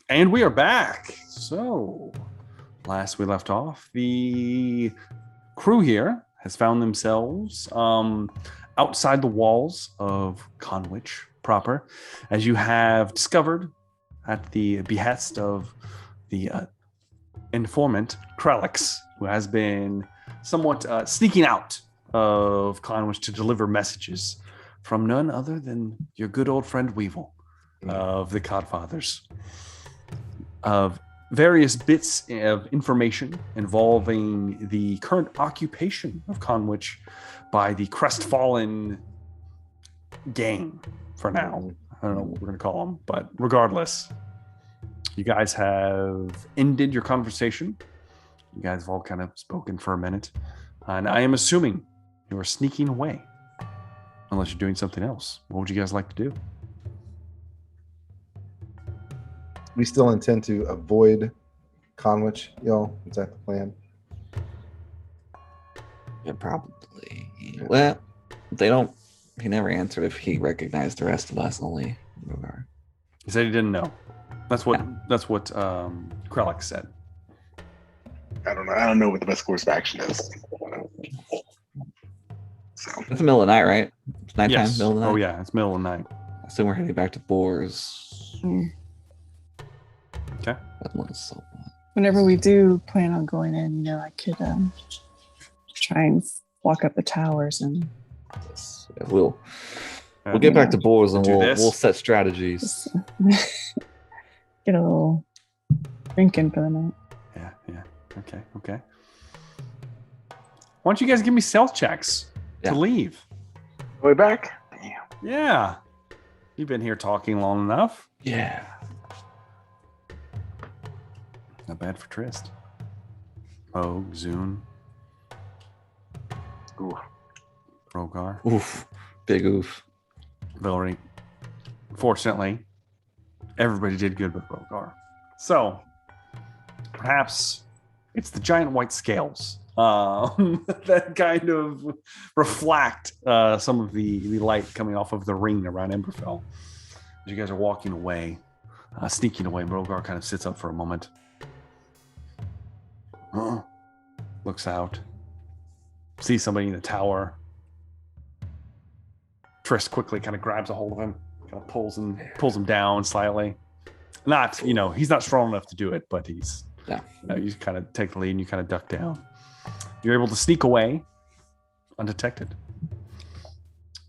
And we are back. So, last we left off, the crew here has found themselves outside the walls of Conwich proper, as you have discovered at the behest of the informant Krelix, who has been somewhat sneaking out of Conwich to deliver messages from none other than your good old friend Weevil of the Codfathers. Of various bits of information involving the current occupation of Conwich by the crestfallen gang for now. I don't know what we're going to call them, but regardless, you guys have ended your conversation. You guys have all kind of spoken for a minute. And I am assuming you are sneaking away, unless you're doing something else. What would you guys like to do? We still intend to avoid Conwich, y'all. Is that the plan? Yeah, probably. Well, they don't. He never answered if he recognized the rest of us. Only Rogar. He said he didn't know. That's what Krelix said. I don't know. I don't know what the best course of action is. So It's the middle of the night, right? It's nighttime, Yes. middle of the night. Oh yeah, it's middle of the night. I assume we're heading back to Boars. Okay. That one's so Whenever we do plan on going in, I could try and walk up the towers and yes. Yeah, we'll get back to Boars and we'll set strategies. just get a little drinking for the night. Yeah. Okay. Why don't you guys give me stealth checks Yeah. to leave? way back. Damn. Yeah. You've been here talking long enough. Yeah. Not bad for Trist. Oh, Zune, Ooh. Rogar, Oof. Big oof. Valerie. Fortunately, everybody did good with Rogar. So, perhaps it's the giant white scales that kind of reflect some of the light coming off of the ring around Emberfell. As you guys are walking away, sneaking away, Rogar kind of sits up for a moment. Looks out. Sees somebody in the tower. Trist quickly kind of grabs a hold of him, kind of pulls him down slightly. Not, he's not strong enough to do it, but he's, Yeah. You kind of take the lead and you kind of duck down. You're able to sneak away undetected.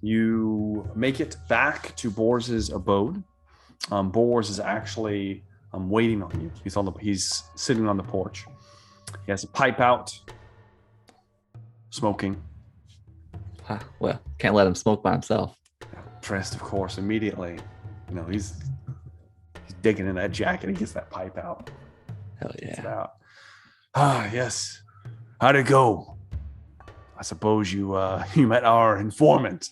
You make it back to Bors's abode. Bors is actually waiting on you. He's sitting on the porch. He has a pipe out, smoking. Huh. Well, can't let him smoke by himself. Trist, of course, immediately. He's digging in that jacket. He gets that pipe out. Hell Gets it yeah. out. Yes. How'd it go? I suppose you met our informant.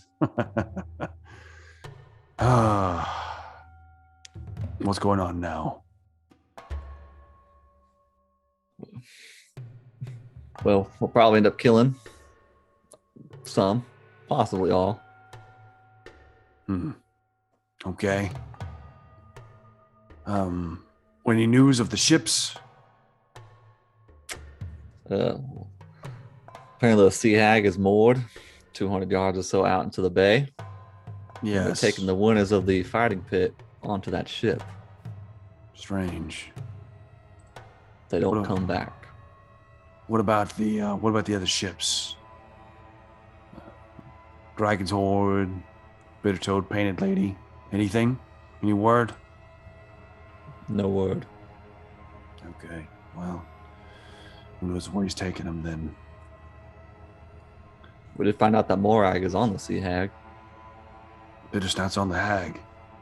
What's going on now? Well, we'll probably end up killing some, possibly all. Okay. Any news of the ships? Apparently the Sea Hag is moored 200 yards or so out into the bay. They're Yes. taking the winners of the fighting pit onto that ship. Strange. They don't What a- come back. What about the other ships? Dragon's Horde, Bitter Toad, Painted Lady. Anything? Any word? No word. Okay. Well, who knows where he's taking them then? We did find out that Morag is on the Sea Hag. Bittersnout's on the Hag.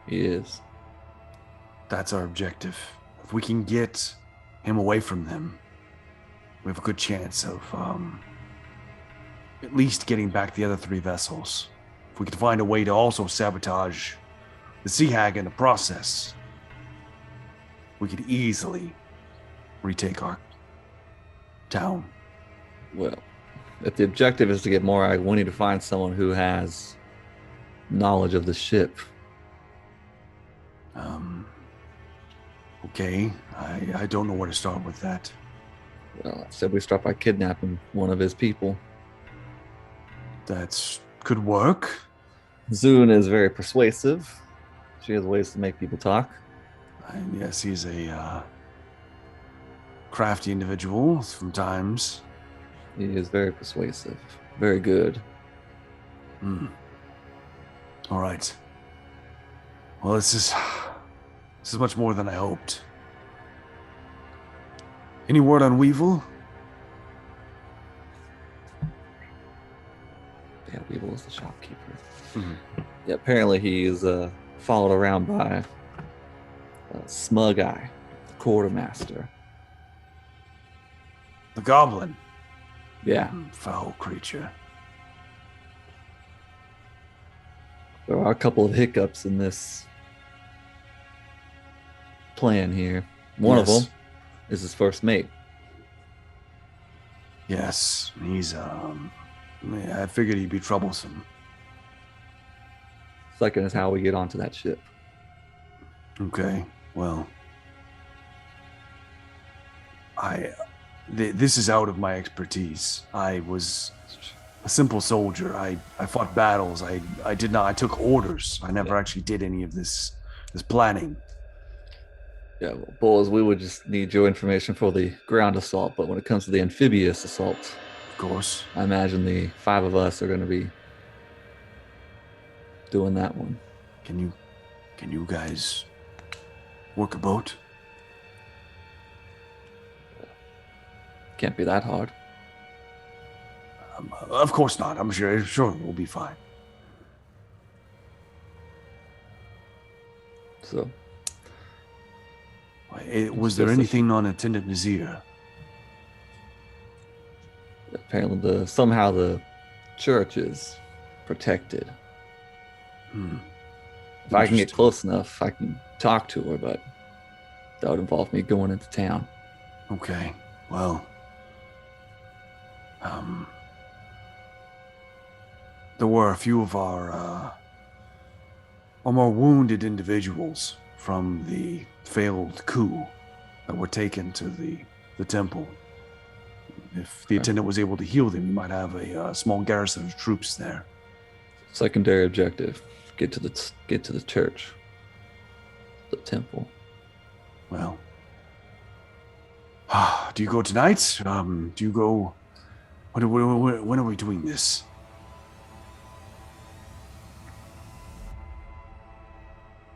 He is. That's our objective. If we can get him away from them, we have a good chance of at least getting back the other 3 vessels. If we could find a way to also sabotage the Sea Hag in the process, we could easily retake our town. Well, if the objective is to get Morag, we need to find someone who has knowledge of the ship. Okay, I don't know where to start with that. Well, I said we start by kidnapping one of his people. That could work. Zune is very persuasive. She has ways to make people talk. And yes, he's a crafty individual sometimes. He is very persuasive. Very good. All right. Well, this is much more than I hoped. Any word on Weevil? Yeah, Weevil is the shopkeeper. Mhm. Yeah, apparently he's followed around by a smug eye, the quartermaster. The goblin. Yeah, Foul creature. there are a couple of hiccups in this plan here. One of Yes. them is his first mate. Yes, he's I figured he'd be troublesome. Second is how we get onto that ship. Okay, well, this is out of my expertise. I was a simple soldier. I fought battles. I took orders. I never actually did any of this planning. Yeah, well, boys, we would just need your information for the ground assault, but when it comes to the amphibious assault, Of course. I imagine the 5 of us are going to be doing that one. Can you guys work a boat? Can't be that hard. Of course not. I'm sure we'll be fine. So, Was there anything on Attendant Nazir? apparently, somehow the church is protected. If I can get Interesting. close enough, I can talk to her, but that would involve me going into town. Okay. Well, there were a few of our more wounded individuals from the failed coup that were taken to the temple. If the attendant was able to heal them, you might have a small garrison of troops there. Secondary objective: get to the church, the temple. Well, do you go tonight? Do you go? When are we doing this?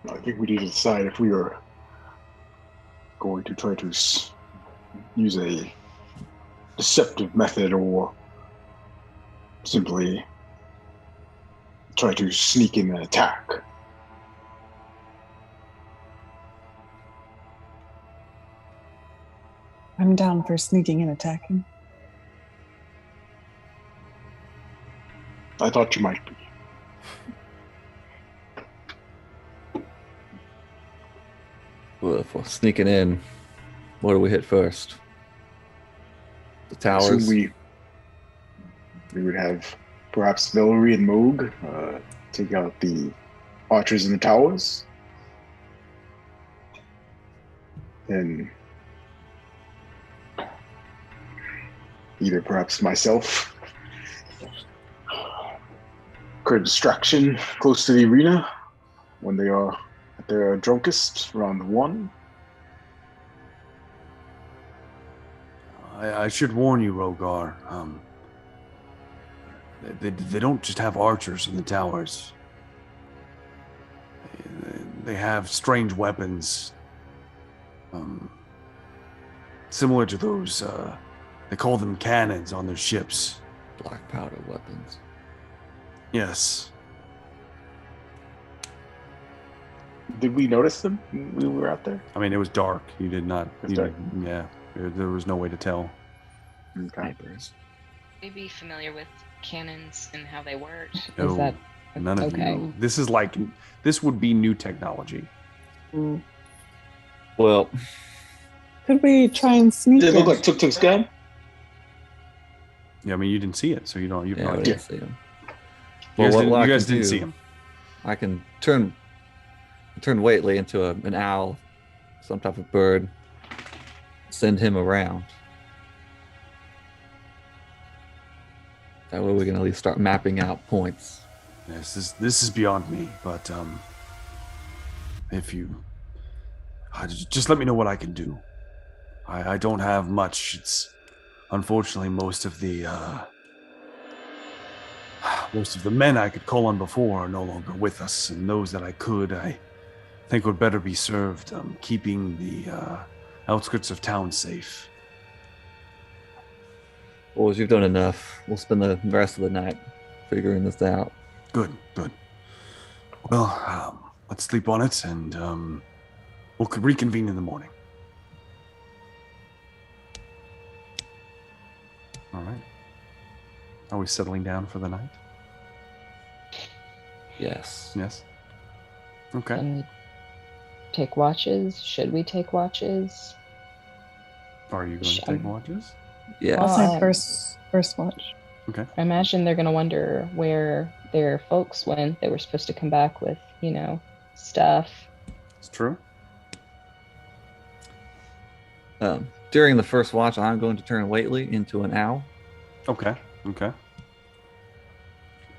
I think we need to decide if we are going to try to use a deceptive method or simply try to sneak in and attack. I'm down for sneaking and attacking. I thought you might be. Well, if we're sneaking in, what do we hit first? The So towers. we would have perhaps Valerie and Moog take out the archers in the towers. Then either perhaps myself create a distraction close to the arena when they are at their drunkest, around 1. I should warn you, Rogar. They don't just have archers in the towers. They have strange weapons, similar to those. They call them cannons on their ships. Black powder weapons. Yes. Did we notice them when we were out there? I mean, it was dark. You did not. It was dark. Yeah. There was no way to tell. Okay. Snipers. May be familiar with cannons and how they work. No, Is that none of okay? you. This would be new technology. Mm. Well, Could we try and sneak Did it look in? like Tuk Tuk's gun? Yeah, I mean, you didn't see it, so you don't. You have yeah, no we idea. didn't see them. You guys, Well, didn't, what you I guys can didn't do- see him. I can turn Waitley into an owl some type of bird, send him around. That way we can at least start mapping out points. This is beyond me, but if you just let me know what I can do. I don't have much. It's unfortunately most of the men I could call on before are no longer with us, and those that I could, I think would better be served keeping the outskirts of town safe. Boys, you've done enough. We'll spend the rest of the night figuring this out. Good. Well, let's sleep on it, and we'll reconvene in the morning. All right. Are we settling down for the night? Yes. Yes. Okay. Can we take watches? Should we take watches? Are you going to take watches? Yes. I'll Well, say first watch. Okay. I imagine they're going to wonder where their folks went. They were supposed to come back with, stuff. It's true. During the first watch, I'm going to turn Whately into an owl. Okay.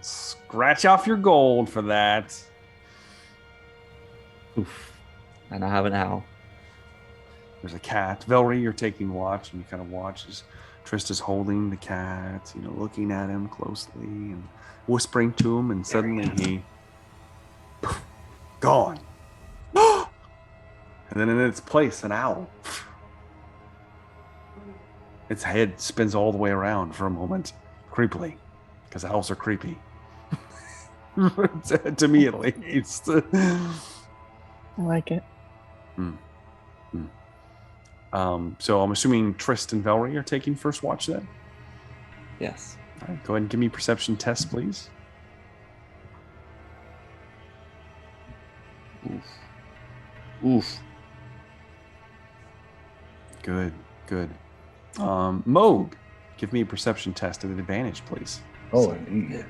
Scratch off your gold for that. Oof. And I have an owl. There's a cat. Velry, you're taking watch, and you kind of watch as Trista's holding the cat, looking at him closely and whispering to him, and suddenly he gone. And then in its place, an owl. Its head spins all the way around for a moment, creepily, because owls are creepy. To me, at least. I like it. So I'm assuming Trist and Velry are taking first watch then? Yes. All right, go ahead and give me perception tests, please. Oof. Good. Moog, give me a perception test at advantage, please. Oh, indeed.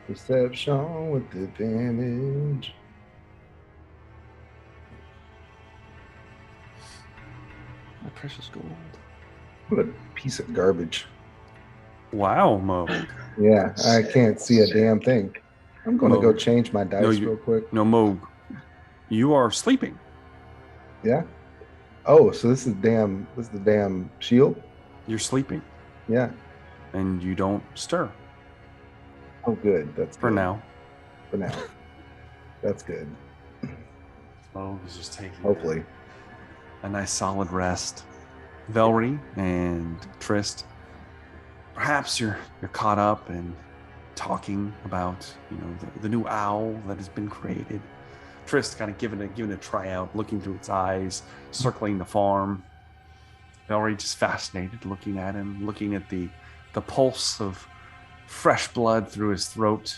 Perception with advantage. My precious gold. What a piece of garbage. Wow, Moog. Yeah, I can't see a damn thing. I'm going to go Moog. change my dice real quick. No, Moog, you are sleeping. Yeah. Oh, so this is the damn shield? You're sleeping, Yeah. and you don't stir Oh, good. That's for good. now. For now. That's good. Moog is just taking Hopefully. a nice solid rest. Velry and Trist, perhaps you're caught up and talking about the new owl that has been created. Trist kind of giving a tryout, looking through its eyes, circling the farm. Velry just fascinated, looking at him, looking at the pulse of fresh blood through his throat.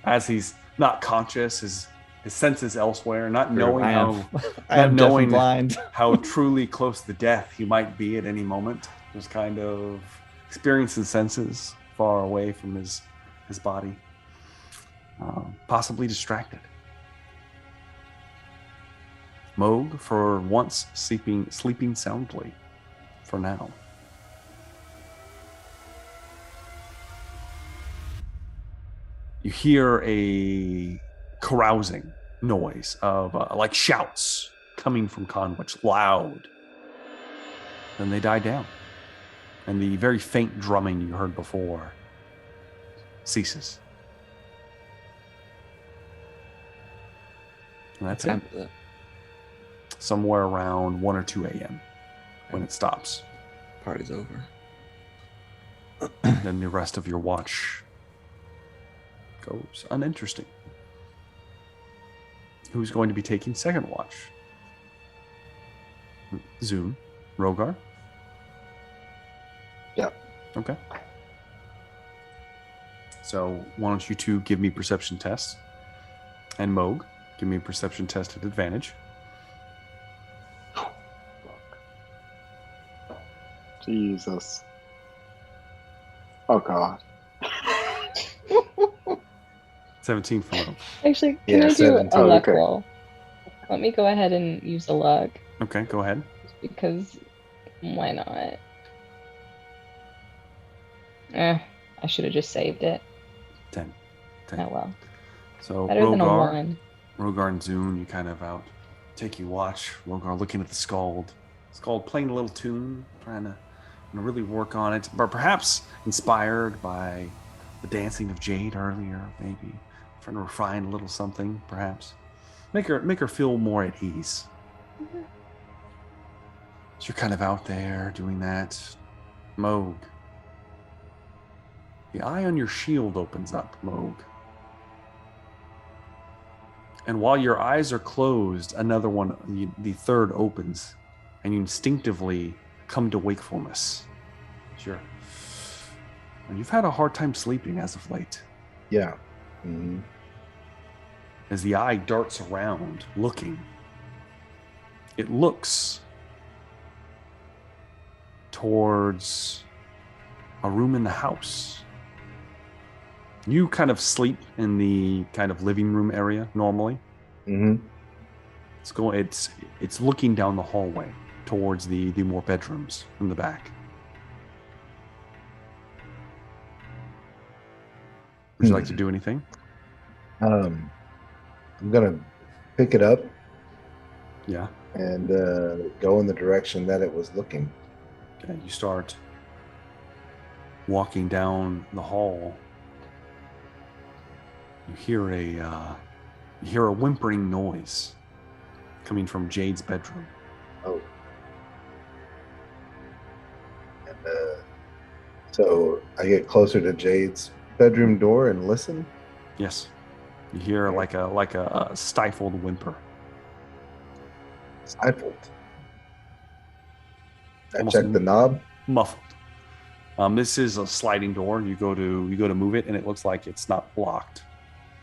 As he's not conscious, his senses elsewhere, not knowing I am not knowing blind. how truly close to death he might be at any moment. Just kind of experiencing senses far away from his body, possibly distracted. Moog, for once, sleeping soundly for now. You hear a carousing noise of like shouts coming from Conwich, loud. Then they die down, and the very faint drumming you heard before ceases. And that's it. Somewhere around 1 or 2 a.m. when it stops. Party's over. Then the rest of your watch goes uninteresting. Who's going to be taking second watch? Zoom, Rogar? Yep. Okay. So why don't you two give me perception tests? And Moog, give me a perception test at advantage. 17 for Moog. Actually, can Yeah, I do 17. a luck Okay. roll? Let me go ahead and use a luck Okay, go ahead. because why not? I should have just saved it. 10. Oh well. So Better than a Rogar, 1. Rogar and Zune, you kind of out. Take you watch. Rogar looking at the Scald. Scald playing a little tune, trying to really work on it. But perhaps inspired by the dancing of Jade earlier, maybe. Trying to refine a little something, perhaps. Make her feel more at ease. So you're kind of out there doing that. Moog. The eye on your shield opens up, Moog. And while your eyes are closed, another one, the third, opens, and you instinctively come to wakefulness. Sure. And you've had a hard time sleeping as of late. Yeah. Mm-hmm. As the eye darts around, looking, it looks towards a room in the house. You kind of sleep in the kind of living room area normally. Mm-hmm. It's looking down the hallway towards the more bedrooms in the back. Would you like to do anything? I'm gonna pick it up Yeah. and go in the direction that it was looking. Okay. You start walking down the hall. You hear a whimpering noise coming from Jade's bedroom. Oh. And so I get closer to Jade's bedroom door and listen. Yes. You hear like a stifled whimper. Stifled. I Almost check the knob. Muffled. This is a sliding door. You go to move it, and it looks like it's not locked.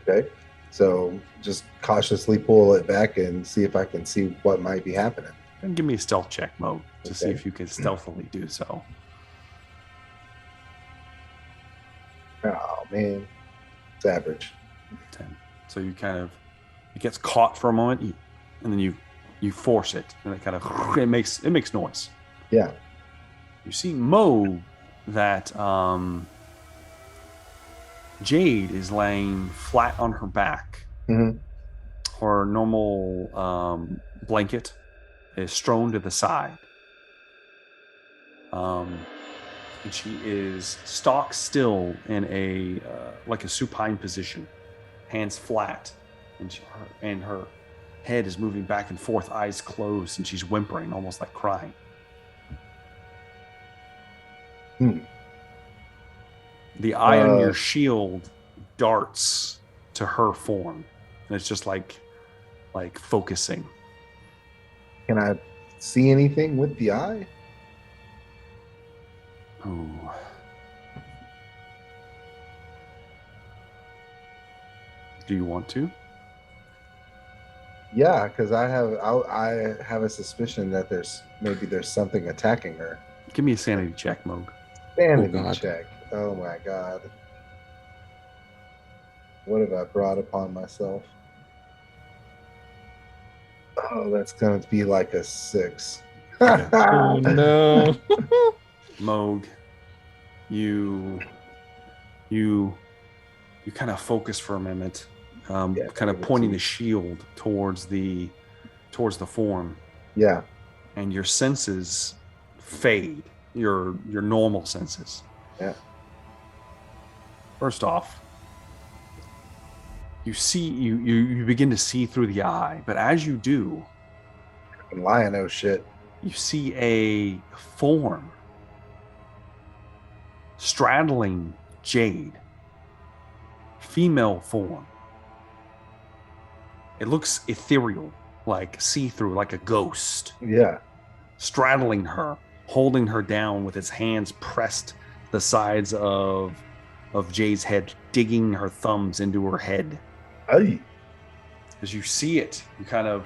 Okay. So just cautiously pull it back and see if I can see what might be happening. And give me a stealth check, Mo, to see Okay. if you can stealthily do so. Oh man, it's average. 10. So you kind of, it gets caught for a moment, and then you force it, and it kind of it makes noise. Yeah. You see Mo that Jade is laying flat on her back. Mm-hmm. Her normal blanket is strewn to the side. And she is stock still in a like a supine position, hands flat, and her head is moving back and forth, eyes closed, and she's whimpering, almost like crying. The eye on your shield darts to her form, and it's just like focusing. Can I see anything with the eye? Ooh. Do you want to? Yeah, because I have a suspicion that there's something attacking her. Give me a sanity check, Moog. Sanity God. check. Oh my god. What have I brought upon myself? Oh, that's gonna be like a 6. Oh no. Moog, you kind of focus for a moment, kind of pointing the shield towards the form, Yeah. and your senses fade, your normal senses. Yeah. First off, you begin to see through the eye, but as you do, Lion, oh shit. you see a form straddling Jade. Female form. It looks ethereal, like see-through, like a ghost. Yeah. Straddling her, holding her down with its hands pressed to the sides of Jade's head, digging her thumbs into her head. Aye. As you see it, you're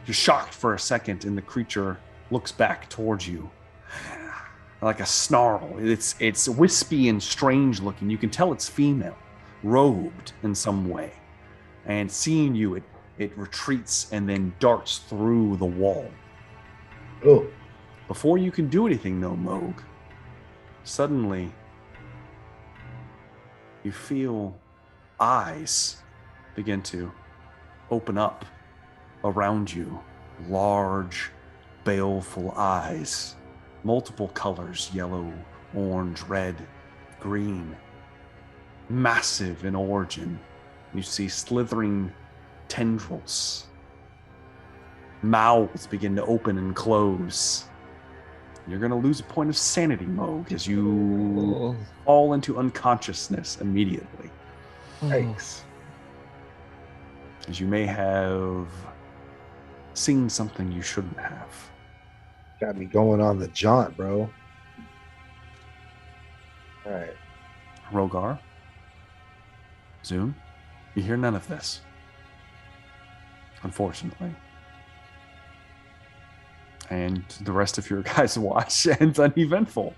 shocked for a second, and the creature looks back towards you like a snarl. It's wispy and strange looking. You can tell it's female, robed in some way. And seeing you, it retreats and then darts through the wall. Oh, Before you can do anything, though, Moog, suddenly you feel eyes begin to open up around you. Large, baleful eyes. Multiple colors: yellow, orange, red, green. Massive in origin. You see slithering tendrils. Mouths begin to open and close. You're going to lose a point of sanity, Moog, as you fall into unconsciousness immediately. yikes. As you may have seen something you shouldn't have. Got me going on the jaunt, bro. All right. Rogar, Zoom, you hear none of this. Unfortunately. And the rest of your guys' watch ends uneventful.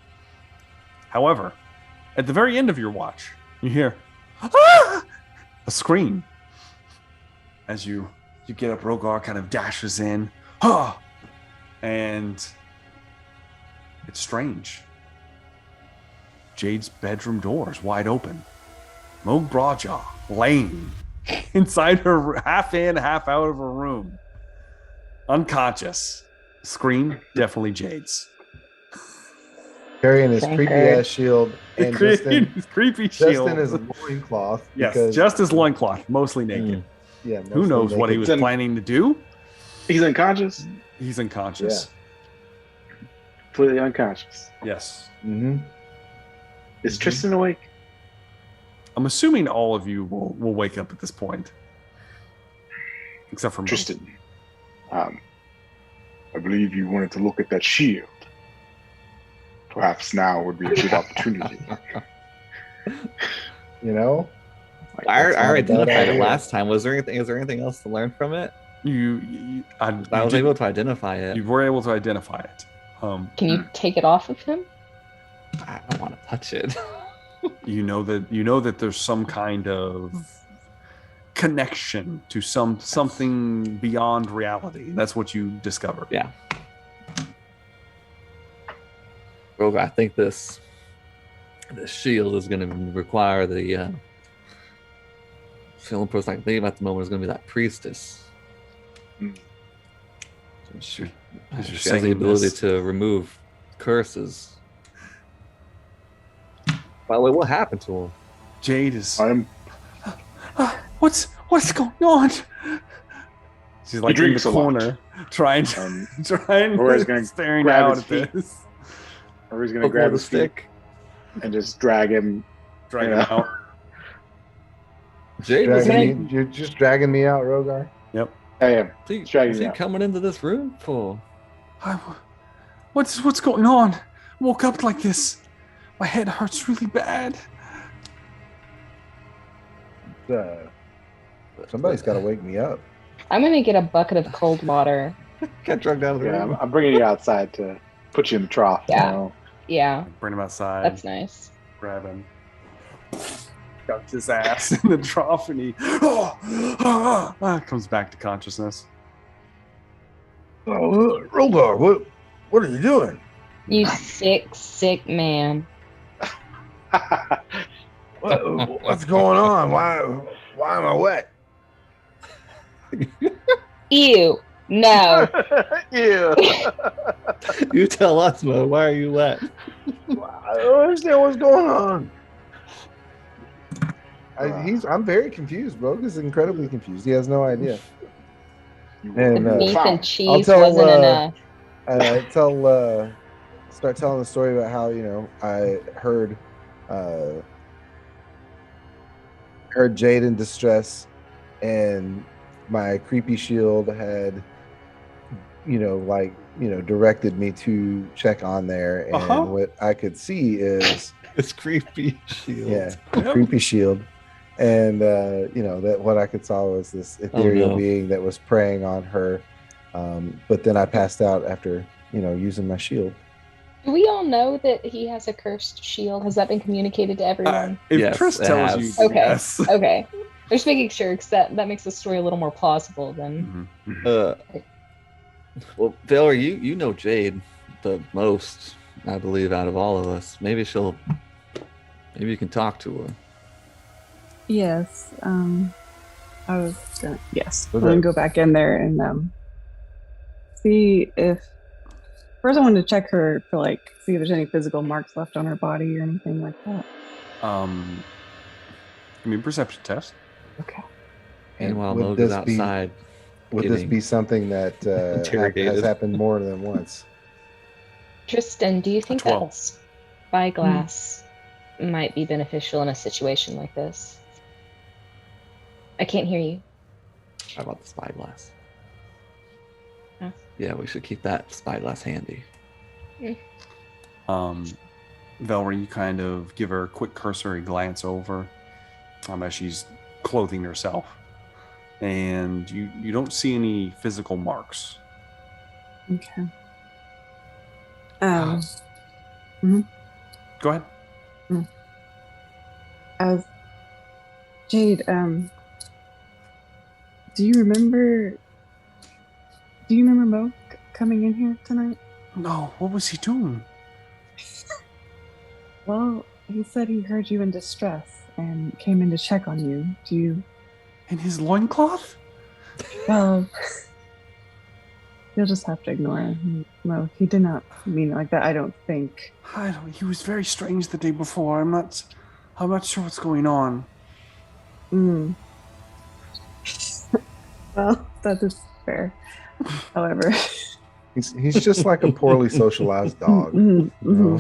However, at the very end of your watch, you hear "Ah!" a scream. As you get up, Rogar kind of dashes in. "Ah!" And it's strange. Jade's bedroom door is wide open. Moog Braja laying inside her, half in, half out of her room. Unconscious. Scream, definitely Jade's. Carrying his Thank creepy her. ass shield and His creepy shield. Justin is a loincloth. Yes, because, just his loincloth, mostly naked. yeah, Who mostly knows what he naked. was planning to do? He's unconscious. He's unconscious. Completely unconscious. Yes. Mhm. Is Tristan awake? I'm assuming all of you will wake up at this point. Except for Moog. Tristan, I believe you wanted to look at that shield. Perhaps now would be a good opportunity. You know, I That's not a already bad identified it idea. last time. Is there anything else to learn from it? I was able to identify it. You were able to identify it. Can you take it off of him? I don't want to touch it. You know that there's some kind of connection to something beyond reality. That's what you discovered. Yeah. Rogar, I think this shield is going to require the only person I can think of at the moment is going to be that priestess. She As you're has the saying ability this- to remove curses. By the way, what happened to him? Jade is. I'm What's going on? She's like in the drinks a lot. corner, trying, Rogar's gonna staring grab out his at feet. this, or he's gonna Poke him grab with a his stick and just drag him. dragging Yeah. out. Jade was dragging me, you're just dragging me out, Rogar. Yep. I am. What's dragging he me out. coming into this room for? What's going on? Woke up like this. My head hurts really bad. Somebody's got to wake me up. I'm gonna get a bucket of cold water. Got drugged out of the Yeah, room. I'm bringing you outside to put you in the trough. Yeah. You know? Yeah, Bring him outside. that's nice. Grab him. Ducks his ass in the trough, and he comes back to consciousness. Oh, Rogar, what are you doing? You sick man. What's going on? Why am I wet? Ew. No. Yeah. You tell us, Mo. Why are you wet? I don't understand what's going on. I'm very confused. Rogar's incredibly confused. He has no idea. The And beef Found. and cheese tell, wasn't enough. Start telling the story about how I heard Jade in distress, and my creepy shield had directed me to check on there, and Uh-huh. what I could see is It's creepy shield. a creepy shield, and that what I could saw was this ethereal no. being that was preying on her, but then I passed out after using my shield. Do we all know that he has a cursed shield? Has that been communicated to everyone? If Yes, Triss it tells has. you, then Okay. yes. Okay. Just making sure, because that makes the story a little more plausible than. Mhm, mhm. Well, Valor, you know Jade the most, I believe, out of all of us. Maybe you can talk to her. Yes. I was gonna. Yes. Was I'm gonna that- go back in there and see if. First, I wanted to check her for see if there's any physical marks left on her body or anything like that. Give me a perception test. Okay. Meanwhile, would Moog is this be- outside. Would this getting be something that has interrogated. happened more than once? Tristan, do you think 12. that spyglass might be beneficial in a situation like this? I can't hear you. How about the spyglass? Huh? Yeah, we should keep that spyglass handy. Valerie, you kind of give her a quick cursory glance over as she's clothing herself, and you don't see any physical marks. Okay. Go ahead. As Jade, do you remember Mo coming in here tonight? No, what was he doing? Well, he said he heard you in distress and came in to check on you. Do you? In his loincloth? Well, you'll just have to ignore him. Mo, he did not mean it like that. I don't think. He was very strange the day before. I'm not sure what's going on. Well, that is fair. However, He's just like a poorly socialized dog. mhm, you know?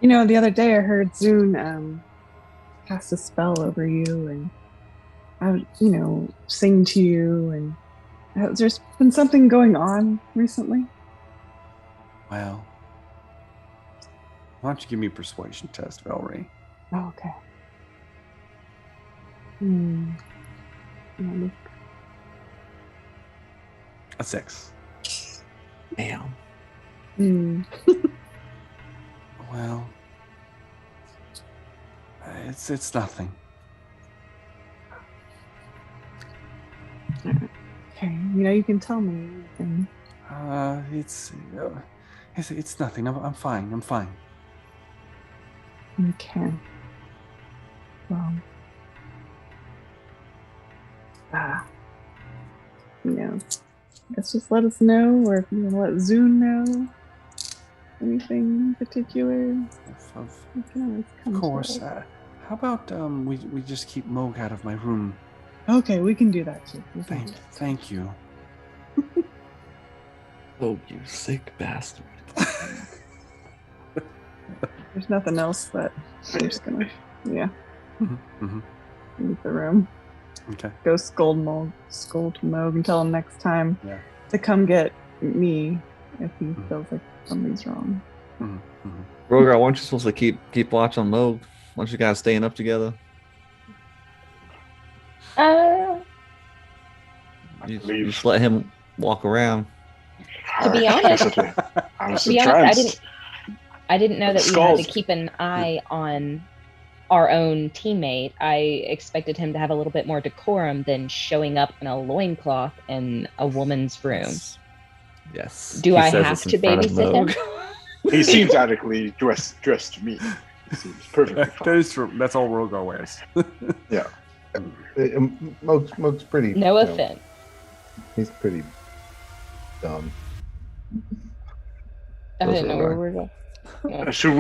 mhm. The other day I heard Zune cast a spell over you, and I would, sing to you. And there's been something going on recently. Well, why don't you give me a persuasion test, Valerie? Oh, okay. A 6. Damn. Well, it's nothing. Okay, you can tell me anything. It's nothing. I'm fine. I'm fine. Okay. Well. Guess just let us know, or if you want to let Zune know anything in particular. Of You can always come to course. us. How about we just keep Moog out of my room? Okay, we can do that too. We can do that. Thank you. Oh, you sick bastard. There's nothing else that I'm just gonna, Mm-hmm. leave the room. Okay. Go scold Moog and tell him next time Yeah. to come get me if he feels like something's wrong. Rogar, weren't you supposed to keep watch on Moog? Weren't you guys staying up together? You just let him walk around. To be honest, I was To be honest, entranced. I didn't know that we had to Skulls. keep an eye on our own teammate. I expected him to have a little bit more decorum than showing up in a loincloth in a woman's room. Yes. Do He I says have this to in front of babysit him? Moog. He seems adequately dressed to me. He seems perfectly That fine. is true. That's all Rogar wears. Yeah. Moog's pretty. No offense. He's pretty dumb. I Those didn't know are where we were going. Should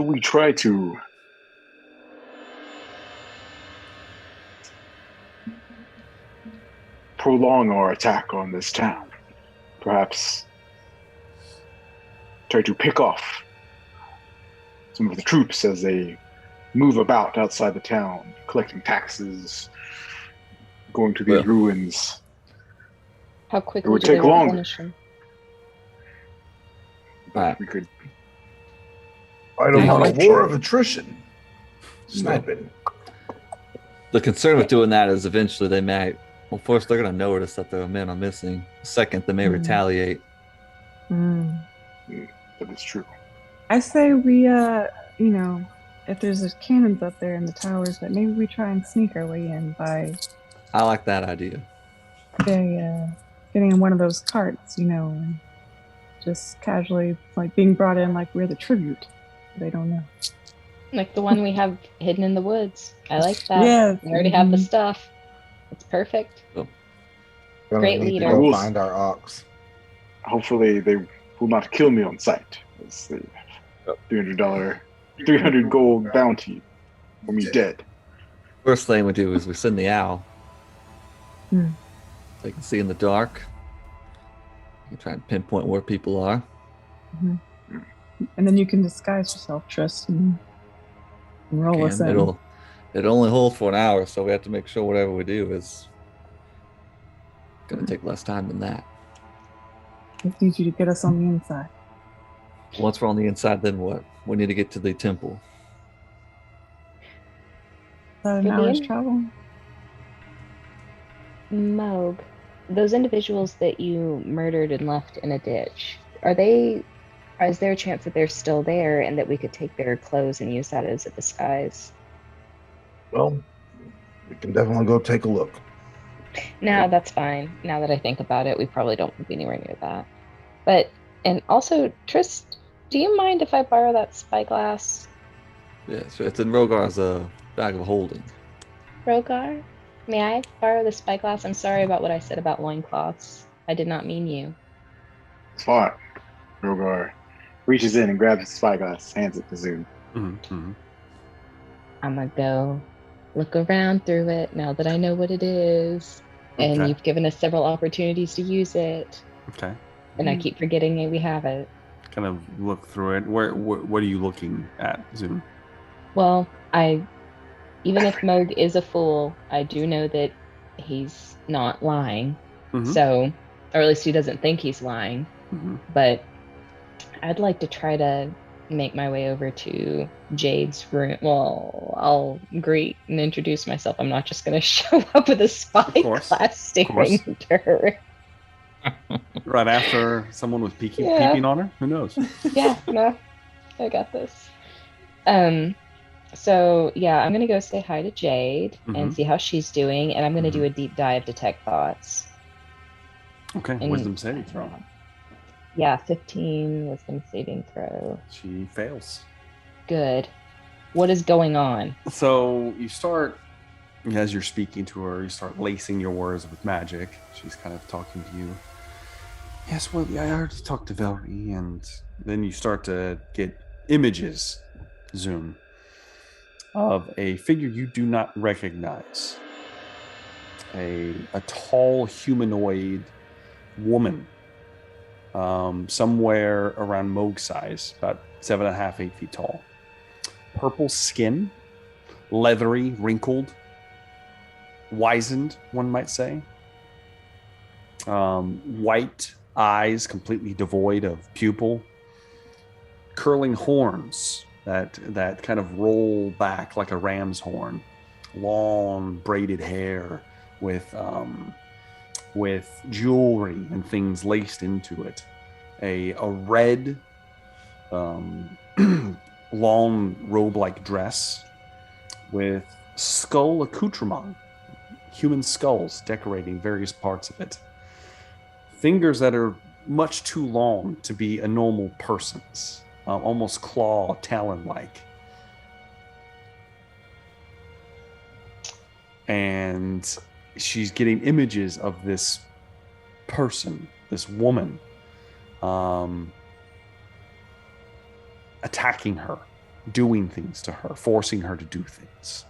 we try to prolong our attack on this town? Perhaps try to pick off some of the troops as they move about outside the town, collecting taxes, going to these ruins. How quickly It would do they take longer. replenish him? Right. We could. I don't want want a war of attrition. Sniping. The concern with doing that is eventually they may, well, first they're going to notice that their men are missing. Second, they may retaliate. Mm. That is true. I say we, if there's cannons up there in the towers, that maybe we try and sneak our way in by I like that idea. getting in one of those carts, and just casually like being brought in like we're the tribute. They don't know. Like the one we have hidden in the woods. I like that. Yeah. We already have the stuff. It's perfect. So, Gonna Great need leader. to go Rules. find our ox. Hopefully, they will not kill me on sight. It's the $300 gold bounty for me dead. first thing we do is we send the owl. Hmm. So you can see in the dark. You can try and pinpoint where people are. And then you can disguise yourself, Trist, and roll us in. It'll only hold for an hour, so we have to make sure whatever we do is gonna take less time than that. We need you to get us on the inside. Once we're on the inside, then what? We need to get to the temple. Is that an For the hour's in- travel? Moog, those individuals that you murdered and left in a ditch, is there a chance that they're still there and that we could take their clothes and use that as a disguise? Well, we can definitely go take a look. No, that's fine. Now that I think about it, we probably don't want to be anywhere near that. But, and also, Trist, do you mind if I borrow that spyglass? Yeah, so it's in Rogar's bag of holding. Rogar, may I borrow the spyglass? I'm sorry about what I said about loincloths. I did not mean you. It's fine. Rogar reaches in and grabs the spyglass, hands it to Zoom. Mm-hmm. I'm gonna go look around through it now that I know what it is. And Okay. you've given us several opportunities to use it. Okay. And I keep forgetting that we have it. Kind of look through it. What are you looking at, Zoom? Well, even if Moog is a fool, I do know that he's not lying. Mhm. So, or at least he doesn't think he's lying. Mhm. But I'd like to try to make my way over to Jade's room. Well, I'll greet and introduce myself. I'm not just going to show up with a course. spyglass staring into her. Right after someone was peeking on her? Who knows? Yeah, no, I got this. So yeah, I'm gonna go say hi to Jade and Mhm. see how she's doing, and I'm gonna do a deep dive detect thoughts. Okay, And- wisdom saving throw. Yeah, 15 wisdom saving throw. She fails. Good. What is going on? So you start, as you're speaking to her, you start lacing your words with magic. She's kind of talking to you. Yes, well, yeah, I already talked to Valerie, and then you start to get images, Zoom, of a figure you do not recognize. A tall humanoid woman, somewhere around Moog size, about 7.5, 8 feet tall. Purple skin, leathery, wrinkled, wizened, one might say. White eyes, completely devoid of pupil. Curling horns that kind of roll back like a ram's horn. Long braided hair with jewelry and things laced into it. A red long robe-like dress with skull accoutrement, human skulls decorating various parts of it. Fingers that are much too long to be a normal person's, almost claw, talon-like. And she's getting images of this person, this woman, attacking her, doing things to her, forcing her to do things.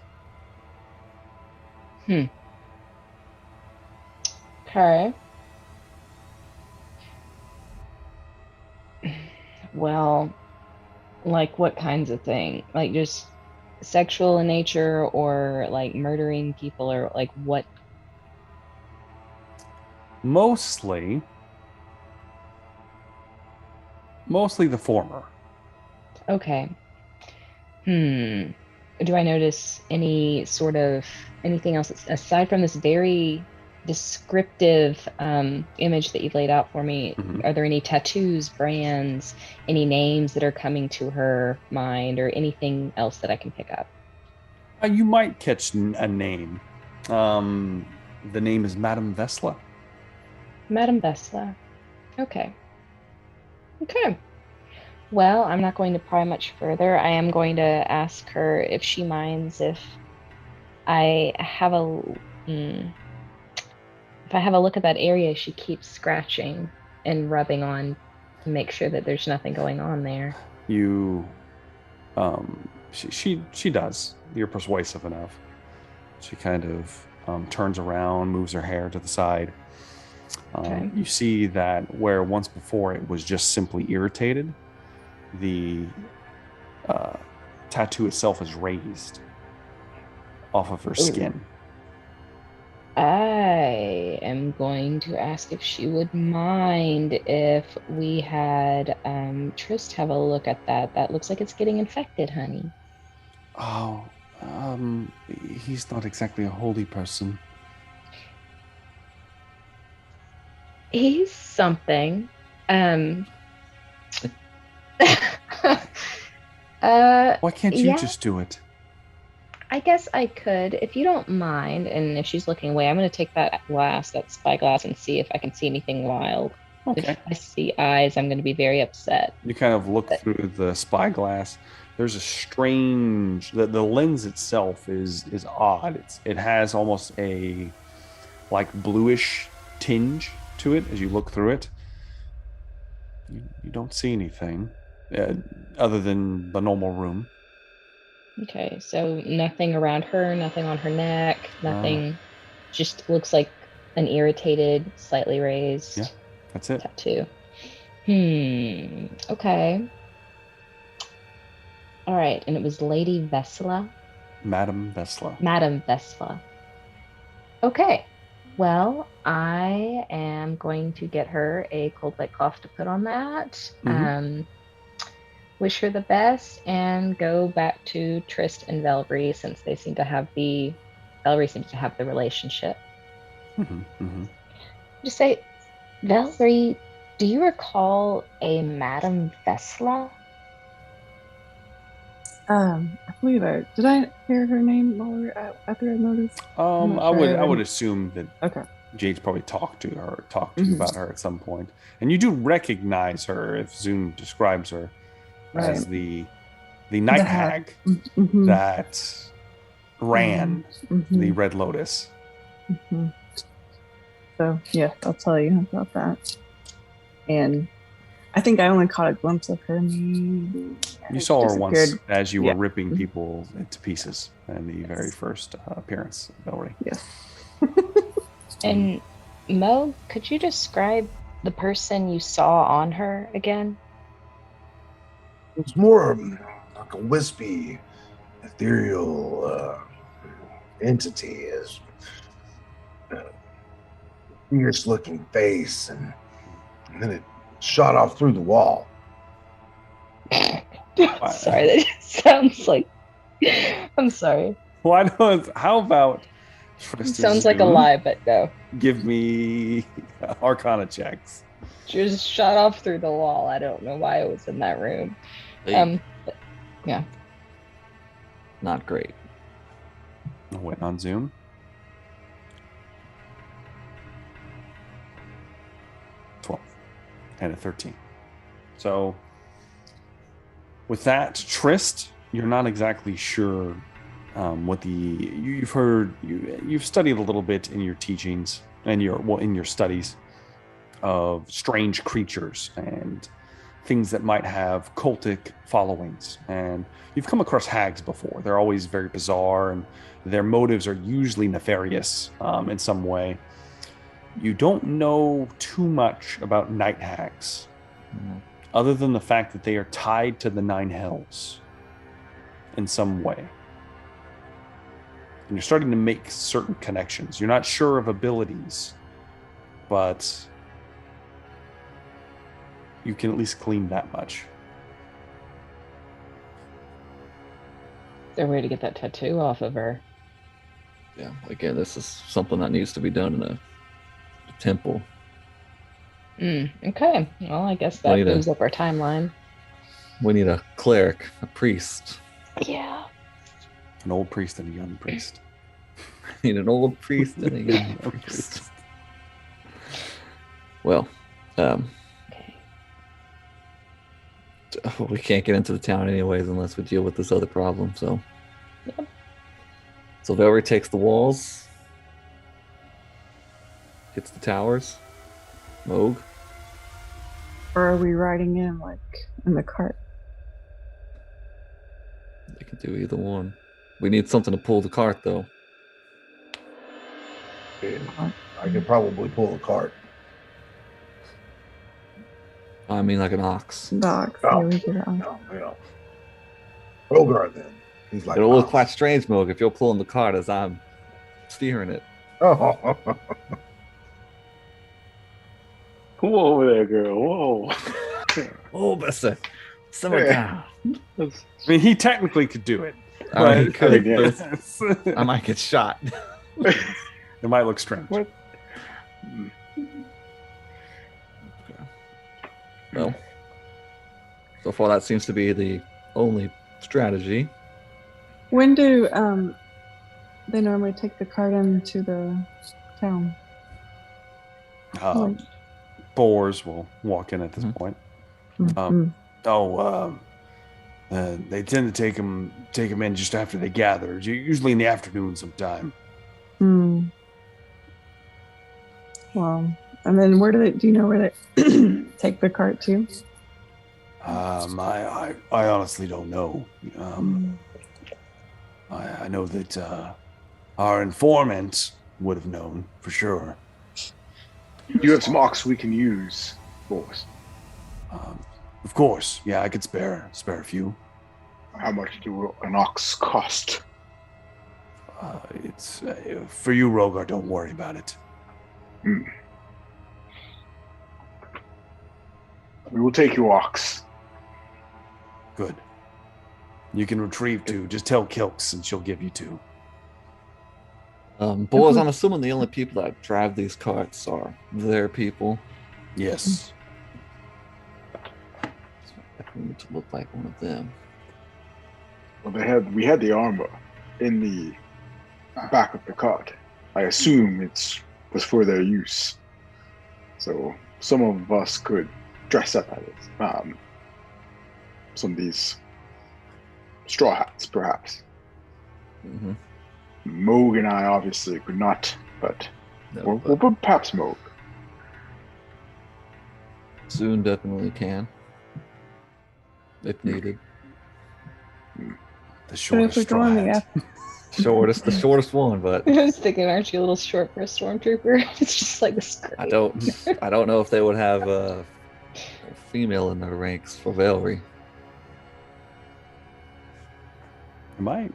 Okay. Well, like what kinds of thing? Like just sexual in nature, or like murdering people, or like what? Mostly the former. Okay. Do I notice anything else aside from this very descriptive image that you've laid out for me, Mhm. are there any tattoos, brands, any names that are coming to her mind, or anything else that I can pick up? You might catch a name. The name is Madame Vesla. Madame Vesla. Okay. Okay. Well, I'm not going to pry much further. I am going to ask her if she minds I have a mm, if I have a look at that area she keeps scratching and rubbing on to make sure that there's nothing going on there. You, she does. You're persuasive enough. She kind of turns around, moves her hair to the side. Okay. You see that where once before it was just simply irritated, the tattoo itself is raised off of her skin. I am going to ask if she would mind if we had Trist have a look at that. That looks like it's getting infected, honey. Oh, he's not exactly a holy person. He's something. Why can't you Yeah, just do it? I guess I could, if you don't mind. And if she's looking away, I'm going to take that spyglass, and see if I can see anything wild. Okay. If I see eyes, I'm going to be very upset. You kind of look through the spyglass. There's a strange. The lens itself is odd. It has almost a like bluish tinge to it as you look through it. You don't see anything other than the normal room. Okay, so nothing around her, nothing on her neck, nothing. Just looks like an irritated, slightly raised Yeah, that's it. tattoo. Okay. All right, and it was Lady Vesla? Madame Vesla. Madame Vesla. Okay. Well, I am going to get her a cold white cloth to put on that. Wish her the best, and go back to Trist and Velry, since they seem to have the relationship. Just say, Velry, do you recall a Madame Vesla? I believe did I hear her name while we were at the Red Notice? I would assume that Okay. Jade's probably talked to you about her at some point, and you do recognize her if Zoom describes her as the night hag that ran the Red Lotus. So yeah, I'll tell you about that. And I think I only caught a glimpse of her. You saw her once as you were ripping people into pieces in the very first appearance of Velry. Yes. And Mo, could you describe the person you saw on her again? It was more like a wispy, ethereal entity, as fierce-looking face, and then it shot off through the wall. Sorry, that just sounds like. I'm sorry. Why don't? How about? Sounds like a lie, but no. Give me Arcana checks. She was shot off through the wall. I don't know why it was in that room. But, yeah. Not great. I went on Zoom. And a 13. So with that, Trist, you're not exactly sure what you've studied a little bit in your teachings and in your studies of strange creatures and things that might have cultic followings, and you've come across hags before. They're always very bizarre, and their motives are usually nefarious in some way. You don't know too much about night hags, other than the fact that they are tied to the Nine Hells in some way. And you're starting to make certain connections. You're not sure of abilities, but you can at least glean that much. Is there a way to get that tattoo off of her? Yeah, again, this is something that needs to be done in a temple. Okay. Well, I guess Well, that you know. moves up our timeline. We need a cleric, a priest. Yeah. An old priest and a young priest. We need an old priest and a young priest. Well, Okay. we can't get into the town anyways unless we deal with this other problem. So, Yep. So Valerie takes the walls, hits the towers. Moog. Or are we riding in like in the cart? They can do either one. We need something to pull the cart, though. I could probably pull a cart. I mean, like an ox. Dogs. Oh, Yeah, we get it on. No, yeah. Rogar then. He's like, It'll look quite strange, Moog, if you're pulling the cart as I'm steering it. oh. Come over there, girl. Whoa. Oh, Bessa. Simmer down. I mean, he technically could do it. I mean, he but- could, yeah. but Yes. I might get shot. It might look strange. What? Well, so far that seems to be the only strategy. When do they normally take the cart into the town? Boars will walk in at this Mhm. point. Mm. They tend to take them in just after they gather. Usually in the afternoon sometime. Mm. Well, and then where do you know where they take the cart to? I honestly don't know. I know that our informant would have known for sure. You have some ox we can use, boss. Of course, yeah, I could spare a few. How much do an ox cost? It's for you, Rogar. Don't worry about it. We will take your ox. Good. You can retrieve two. Just tell Kilks, and she'll give you two. Boys, I'm assuming the only people that drive these carts are their people. Yes. We need to look like one of them. Well, we had the armor in the back of the cart. I assume it was for their use. So some of us could dress up as it. Some of these straw hats, perhaps. Mm-hmm. Moog and I obviously could not, but No, we'll put perhaps Moog. Soon definitely can. If needed. The But if shortest we go straw on the hat. The shortest one, but I was thinking, aren't you a little short for a stormtrooper? It's just like this. I don't know if they would have a female in their ranks for Valerie. Might.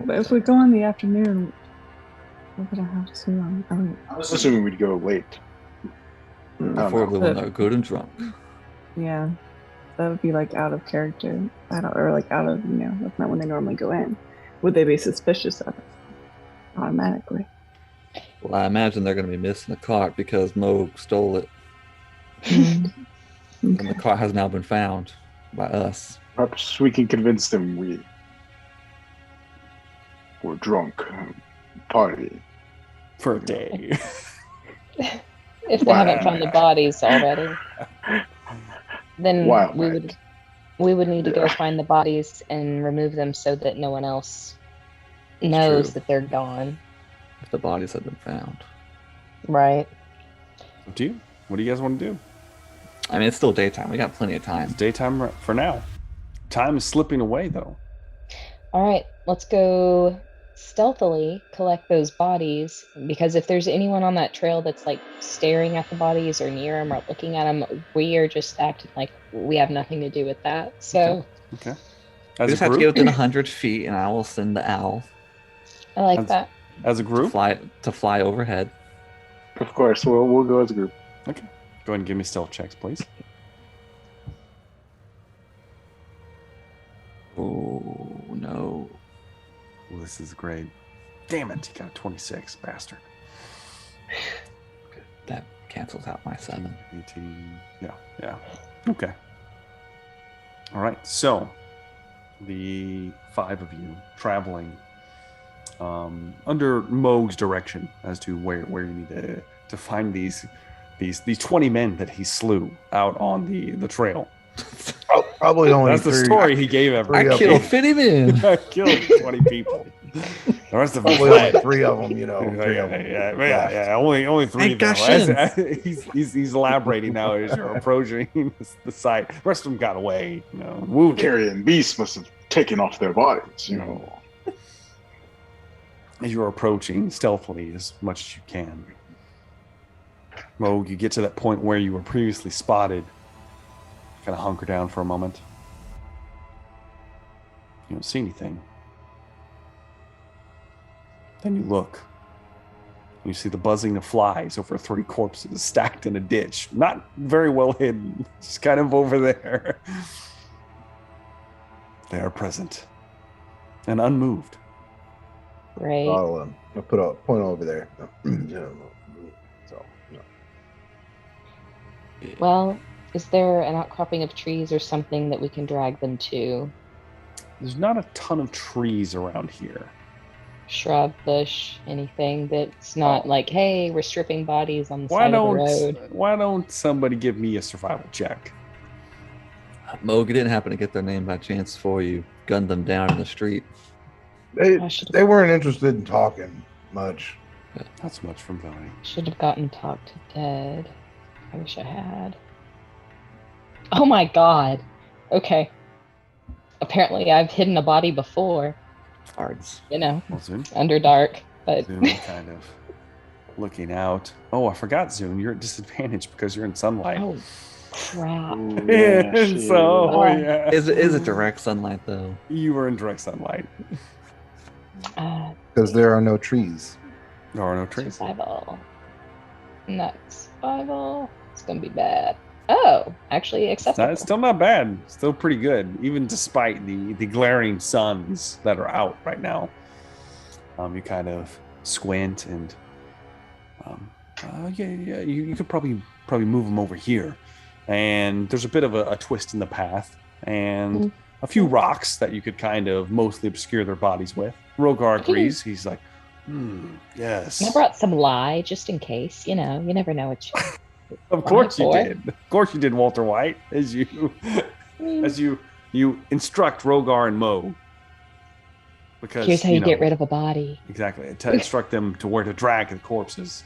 But if we go in the afternoon, we're gonna have to. I was assuming we'd go late. Preferably when they're good and drunk. Yeah, that would be like out of character. Or like out of that's not when they normally go in. Would they be suspicious of it automatically? Well, I imagine they're going to be missing the cart because Moog stole it, Okay. and the cart has now been found by us. Perhaps we can convince them we were drunk, party. For a day. If they haven't found the bodies already, then Wild we night. would need to go Yeah. find the bodies and remove them so that no one else knows true. that they're gone. If the bodies have been found. Right. Up to you. What do you guys want to do? I mean, it's still daytime. We got plenty of It's time. daytime for now. Time is slipping away, though. All right, let's go stealthily collect those bodies, because if there's anyone on that trail that's like staring at the bodies or near them or looking at them, we are just acting like we have nothing to do with that. So Okay. We As just a have to group? get within 100 feet, and I will send the owl I like That's- that. As a to group? fly overhead. Of course, we'll go as a group. Okay. Go ahead and give me stealth checks, please. Oh no! Well, this is great. Damn it. You got a 26, bastard. That cancels out my 7. 18. Yeah. Okay. All right. So the 5 of you traveling under Moog's direction as to where you need to find these 20 men that he slew out on the trail. Probably only That's the three. story he gave everyone. I Killed 50 men. I killed 20 people. The rest of them Probably only fled. 3 of them, you know. Yeah. Only 3 of them. He's elaborating now as you're approaching the site. The rest of them got away. Wounded. Carrion beasts must have taken off their bodies, you know. As you're approaching stealthily as much as you can, Moog, you get to that point where you were previously spotted. Kind of hunker down for a moment. You don't see anything. Then you look. You see the buzzing of flies over 3 corpses stacked in a ditch. Not very well hidden. Just kind of over there. They are present. And unmoved. Right. I'll put a point over there. Well, is there an outcropping of trees or something that we can drag them to? There's not a ton of trees around here. Shrub, bush, anything that's not like, hey, we're stripping bodies on the side of the road. Why don't somebody give me a survival check? Moog, didn't happen to get their name by chance before you gunned them down in the street. They weren't interested in talking much. Not so much from Valley. Should have gotten talked to dead. I wish I had. Oh my god. Okay. Apparently I've hidden a body before. Cards. Well, Zoom. Under dark. But Zoom kind of looking out. Oh, I forgot, Zoom. You're at disadvantage because you're in sunlight. oh crap. Yeah. Is it direct sunlight though? You were in direct sunlight. Because there are no trees. There are no trees. Survival. Not survival. It's gonna be bad. Oh, actually acceptable. It's still not bad. Still pretty good, even despite the glaring suns that are out right now. You kind of squint and you could probably move them over here. And there's a bit of a twist in the path and a few rocks that you could kind of mostly obscure their bodies with. Rogar agrees. He's like, yes. I brought some lye just in case. You never know what you. Of course you did. Of course you did, Walter White, as you instruct Rogar and Mo. Because here's how you get rid of a body. Exactly. To instruct them to where to drag the corpses.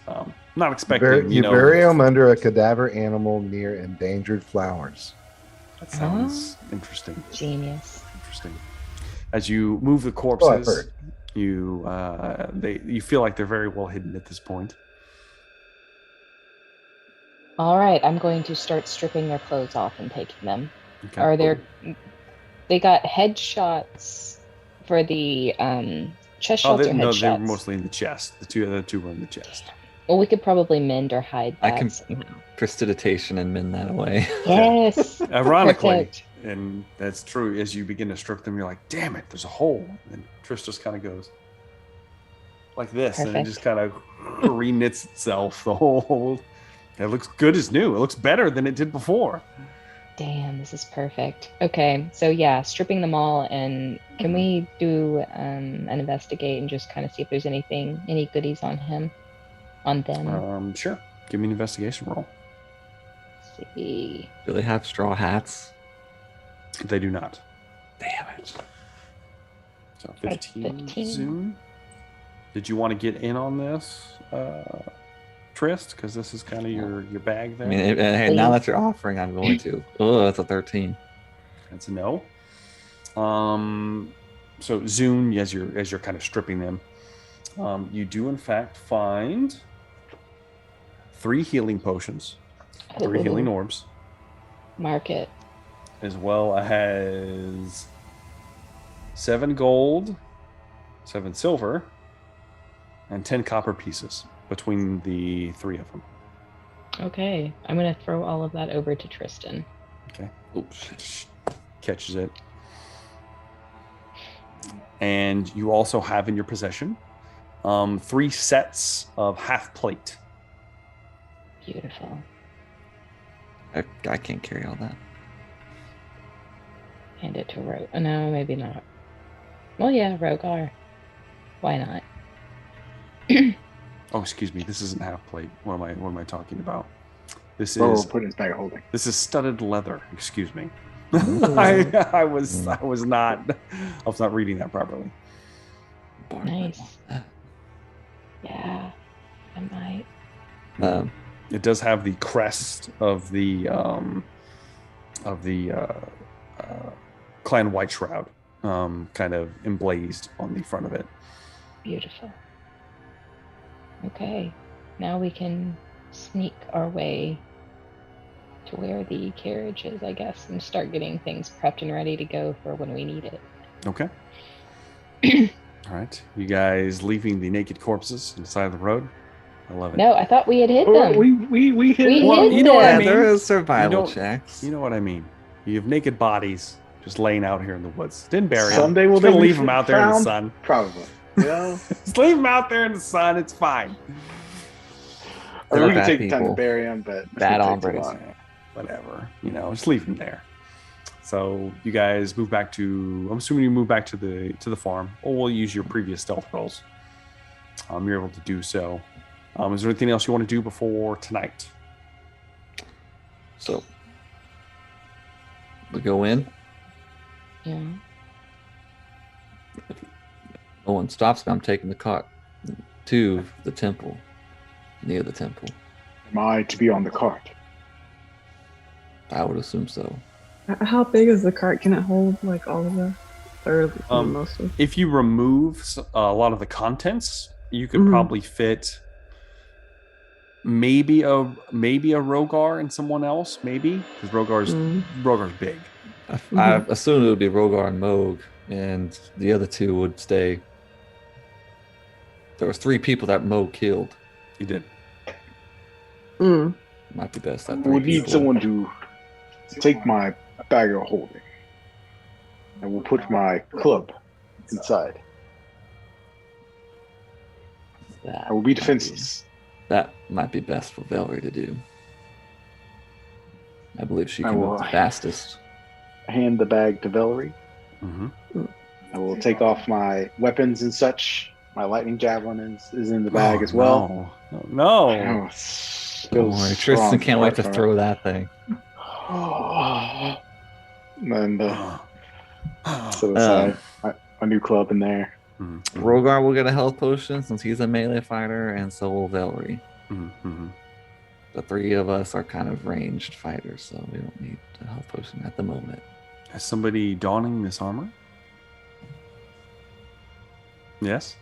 Not expecting, You bury them under a cadaver animal near endangered flowers. That sounds interesting. Genius. Interesting. As you move the corpses, you feel like they're very well hidden at this point. All right, I'm going to start stripping their clothes off and taking them. Okay. They got headshots for the chest shots or headshots? They were mostly in the chest. The two were in the chest. Well, we could probably mend or hide that. I can prestidigitation and mend that away. Yes. Ironically, Perfect. and that's true, as you begin to strip them, you're like, damn it, there's a hole. And Trish just kind of goes like this, Perfect. and it just kind of re-knits itself, the hole. It looks good as new. It looks better than it did before. Damn, this is perfect. Okay, so yeah, stripping them all, and can we do an investigate and just kind of see if there's any goodies on them? Sure. Give me an investigation roll. Let's see. Do they have straw hats? They do not. Damn it. So 15. 15. Zoom. Did you want to get in on this, Trist? Because this is kind of your bag there. I mean, hey, now that you're offering, I'm going to. Oh, that's a 13. That's a no. So Zoom, as you're kind of stripping them, you do in fact find 3 healing potions, 3 healing orbs, Mark it. as well as 7 gold, 7 silver, and 10 copper pieces between the 3 of them. Okay, I'm gonna throw all of that over to Tristan. Okay. Oops. Catches it. And you also have in your possession 3 sets of half plate. Beautiful. I can't carry all that. Hand it to No, maybe not. Well, yeah, Rogar. Why not? Oh, excuse me. This isn't half plate. What am I talking about? This Bro, is put in his bag of holding. this is studded leather. Excuse me. Ooh. I was not reading that properly. Barb, Nice. I want that. Yeah, I might. It does have the crest of the Clan White Shroud kind of emblazed on the front of it. Beautiful. Okay, now we can sneak our way to where the carriage is, I guess, and start getting things prepped and ready to go for when we need it. Okay. All right. You guys leaving the naked corpses on the side of the road? I love it. No, I thought we had hit Oh, them. we hit We it. Well, hit you know what I them. mean? There is survival You don't- checks. You know what I mean. You have naked bodies just laying out here in the woods. Didn't bury them. Someday will Just gonna they be leave them out there in the found? sun. Probably. You know? Just leave them out there in the sun. It's fine. I mean, we Bad can take the time people. to bury him, but it's Bad gonna take too hombres. long. Whatever. Just leave them there. So you guys move back to. I'm assuming you move back to the farm, or we'll use your previous stealth rolls. You're able to do so. Is there anything else you want to do before tonight? So we go in. Yeah. No one stops me. I'm taking the cart to the temple, near the temple. Am I to be on the cart? I would assume so. How big is the cart? Can it hold like all of us, or Um, most of us? If you remove a lot of the contents, you could Mhm. probably fit maybe a Rogar and someone else, maybe because Rogar's big. I assumed it would be Rogar and Moog, and the other two would stay. There was 3 people that Moog killed. You did. Mm. Might be best that We 3 would need people. someone to take my bag of holding, and we'll put my club inside. That I will be might defenseless. That might be best for Valerie to do. I believe she I can will- move the fastest. Hand the bag to Valerie. Mm-hmm. I will take off my weapons and such. My lightning javelin is in the bag as well. No. Oh, it Don't feels worry, Tristan strong can't wait to from it. throw that thing. And set aside my new club in there. Mm-hmm. Rogar will get a health potion since he's a melee fighter, and so will Valerie. Mm-hmm. The 3 of us are kind of ranged fighters, so we don't need a health potion at the moment. Is somebody donning this armor? Yes.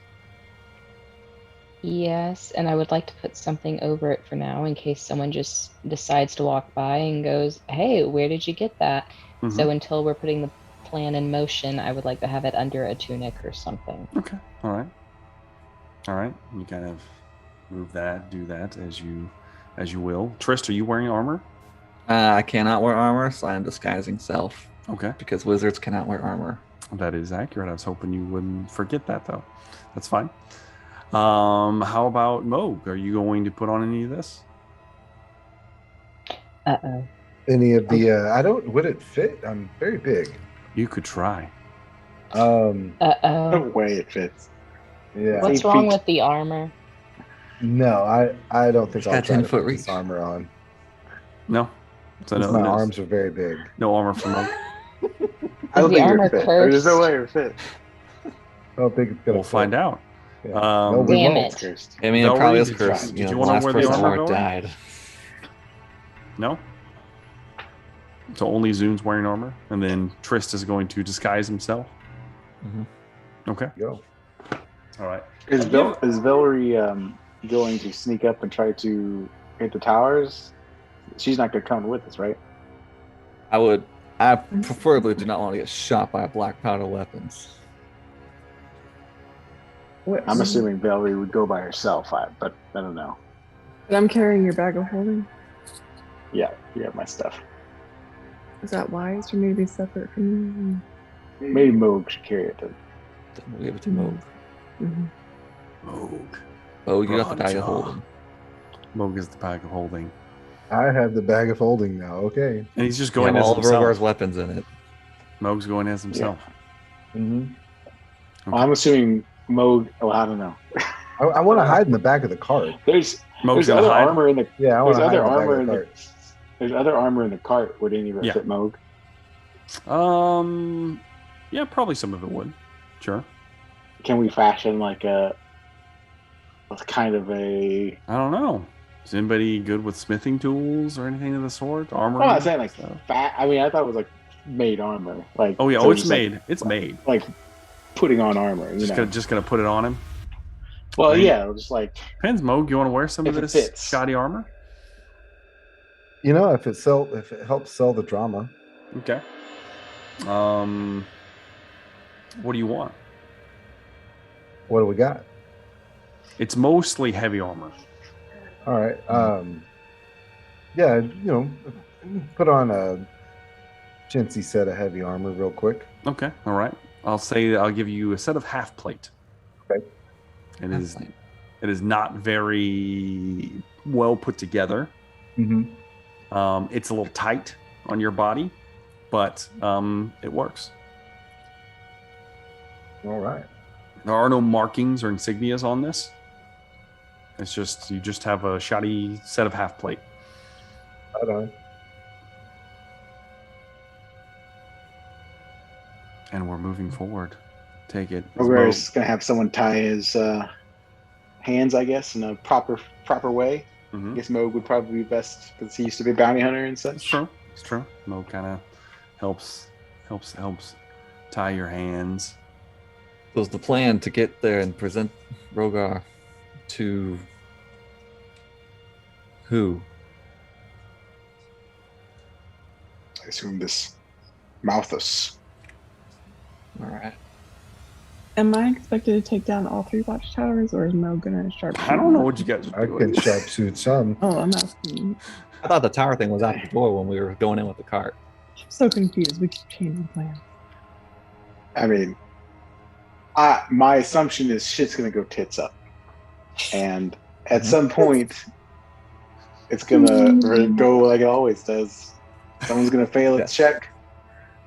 Yes, and I would like to put something over it for now in case someone just decides to walk by and goes, "Hey, where did you get that?" Mhm. So until we're putting the plan in motion, I would like to have it under a tunic or something. Okay. All right. You kind of move that, do that as you will. Trist, are you wearing armor? I cannot wear armor, so I'm disguising self Okay. because wizards cannot wear armor. That is accurate. I was hoping you wouldn't forget that, though. That's fine. How about Moog? Are you going to put on any of this? Uh-oh. Any of the would it fit? I'm very big. You could try. No Uh-oh. way it fits. Yeah. What's 8 wrong feet. with the armor? No, I don't think It's I'll got try 10 to foot put this reach. armor on. No. So Since no. my no, arms are very big. no armor for Moog. I don't the think it armor would fit. cursed? There's no way it would fit. I don't think it's gonna. We'll find out. Yeah. No, we Damn won't. it. Cursed. I mean, Valerie, it probably is did cursed. you The wanna last wear the person armor, wore it Valerie? died. No. So only Zune's wearing armor, and then Trist is going to disguise himself. Mhm. Okay. Go. All right. Is Valerie going to sneak up and try to hit the towers? She's not going to come with us, right? I preferably do not want to get shot by black powder weapons. I'm assuming Valerie would go by herself, but I don't know. But I'm carrying your bag of holding. Yeah, you have my stuff. Is that wise for me to be separate from you? Maybe Moog should carry it. Then we'll give it to Moog. Mm-hmm. Moog. Oh, you got the Granja. bag of holding. Moog is the bag of holding. I have the bag of holding now. Okay. And he's just We have going as all of himself. Rogar's weapons in it. Moog's going as himself. Mm-hmm. Okay. I'm assuming Moog. Oh, I don't know. I want to hide in the back of the cart. There's Moog's there's gonna other hide. armor in the Yeah, I want there's to hide other in the back armor of in the the cart. there's other armor in the cart. Would any of it Yeah. fit Moog? Yeah, probably some of it would. Sure. Can we fashion like a kind of a? I don't know. Is anybody good with smithing tools or anything of the sort? Armor? I'm not saying like stuff? fat. I mean, I thought it was like made armor. Like Oh yeah, so it's just, like, made. It's made. Like putting on armor. You know? Just gonna put it on him. Well, right. yeah, just like Depends, Moog. You want to wear some of If it this fits. shoddy armor? You know, if it helps sell the drama. Okay. What do you want? What do we got? It's mostly heavy armor. All right. Yeah, you know, put on a chintzy set of heavy armor real quick. Okay. All right. I'll give you a set of half plate. Okay. It is not very well put together. Mm-hmm. It's a little tight on your body, but it works. All right. There are no markings or insignias on this. It's just you just have a shoddy set of half plate. Right on. And we're moving forward. Take it. Rogar is gonna have someone tie his hands, I guess, in a proper way. Mm-hmm. I guess Moog would probably be best because he used to be a bounty hunter and It's such. true. It's true. Mo kind of helps tie your hands. So is the plan to get there and present Rogar to who? I assume this Malthus. All right. Am I expected to take down all 3 watchtowers, or is Mo gonna sharpshoot? I don't know what you guys are I doing. can sharpshoot some. Oh, I'm asking. I thought the tower thing was out the door when we were going in with the cart. I'm so confused. We keep changing plans. I mean, my assumption is shit's gonna go tits up, and at some point, it's gonna go like it always does. Someone's gonna fail a check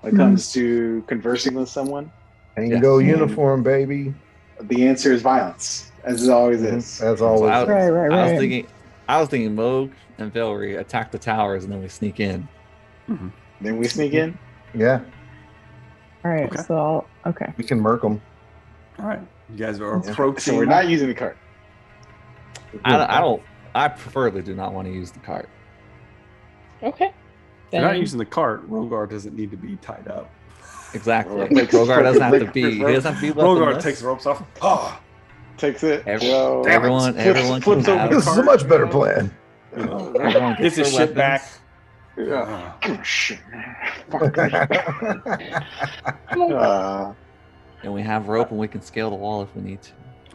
when it comes to conversing with someone. Tango uniform, baby. The answer is violence, as it always is. As So always. Right. I was thinking Moog and Valerie attack the towers and then we sneak in. Mm-hmm. Then we sneak in. Yeah, All right, Okay. so okay. we can murk them. All right. You guys are Yeah. approaching. So we're not using the cart. I preferably do not want to use the cart. Okay. If you're not Then- using the cart, Rogar doesn't need to be tied up. Exactly. Like- Rogar doesn't have to like be. He reverse- doesn't have to be Rogar weaponless. takes the ropes off. Ah, Takes it. Everyone Flips can over have- the This is a cart. much better plan. Everyone gets his their shit back. Yeah. Ah. Oh, shit. Fuck. And we have rope and we can scale the wall if we need to.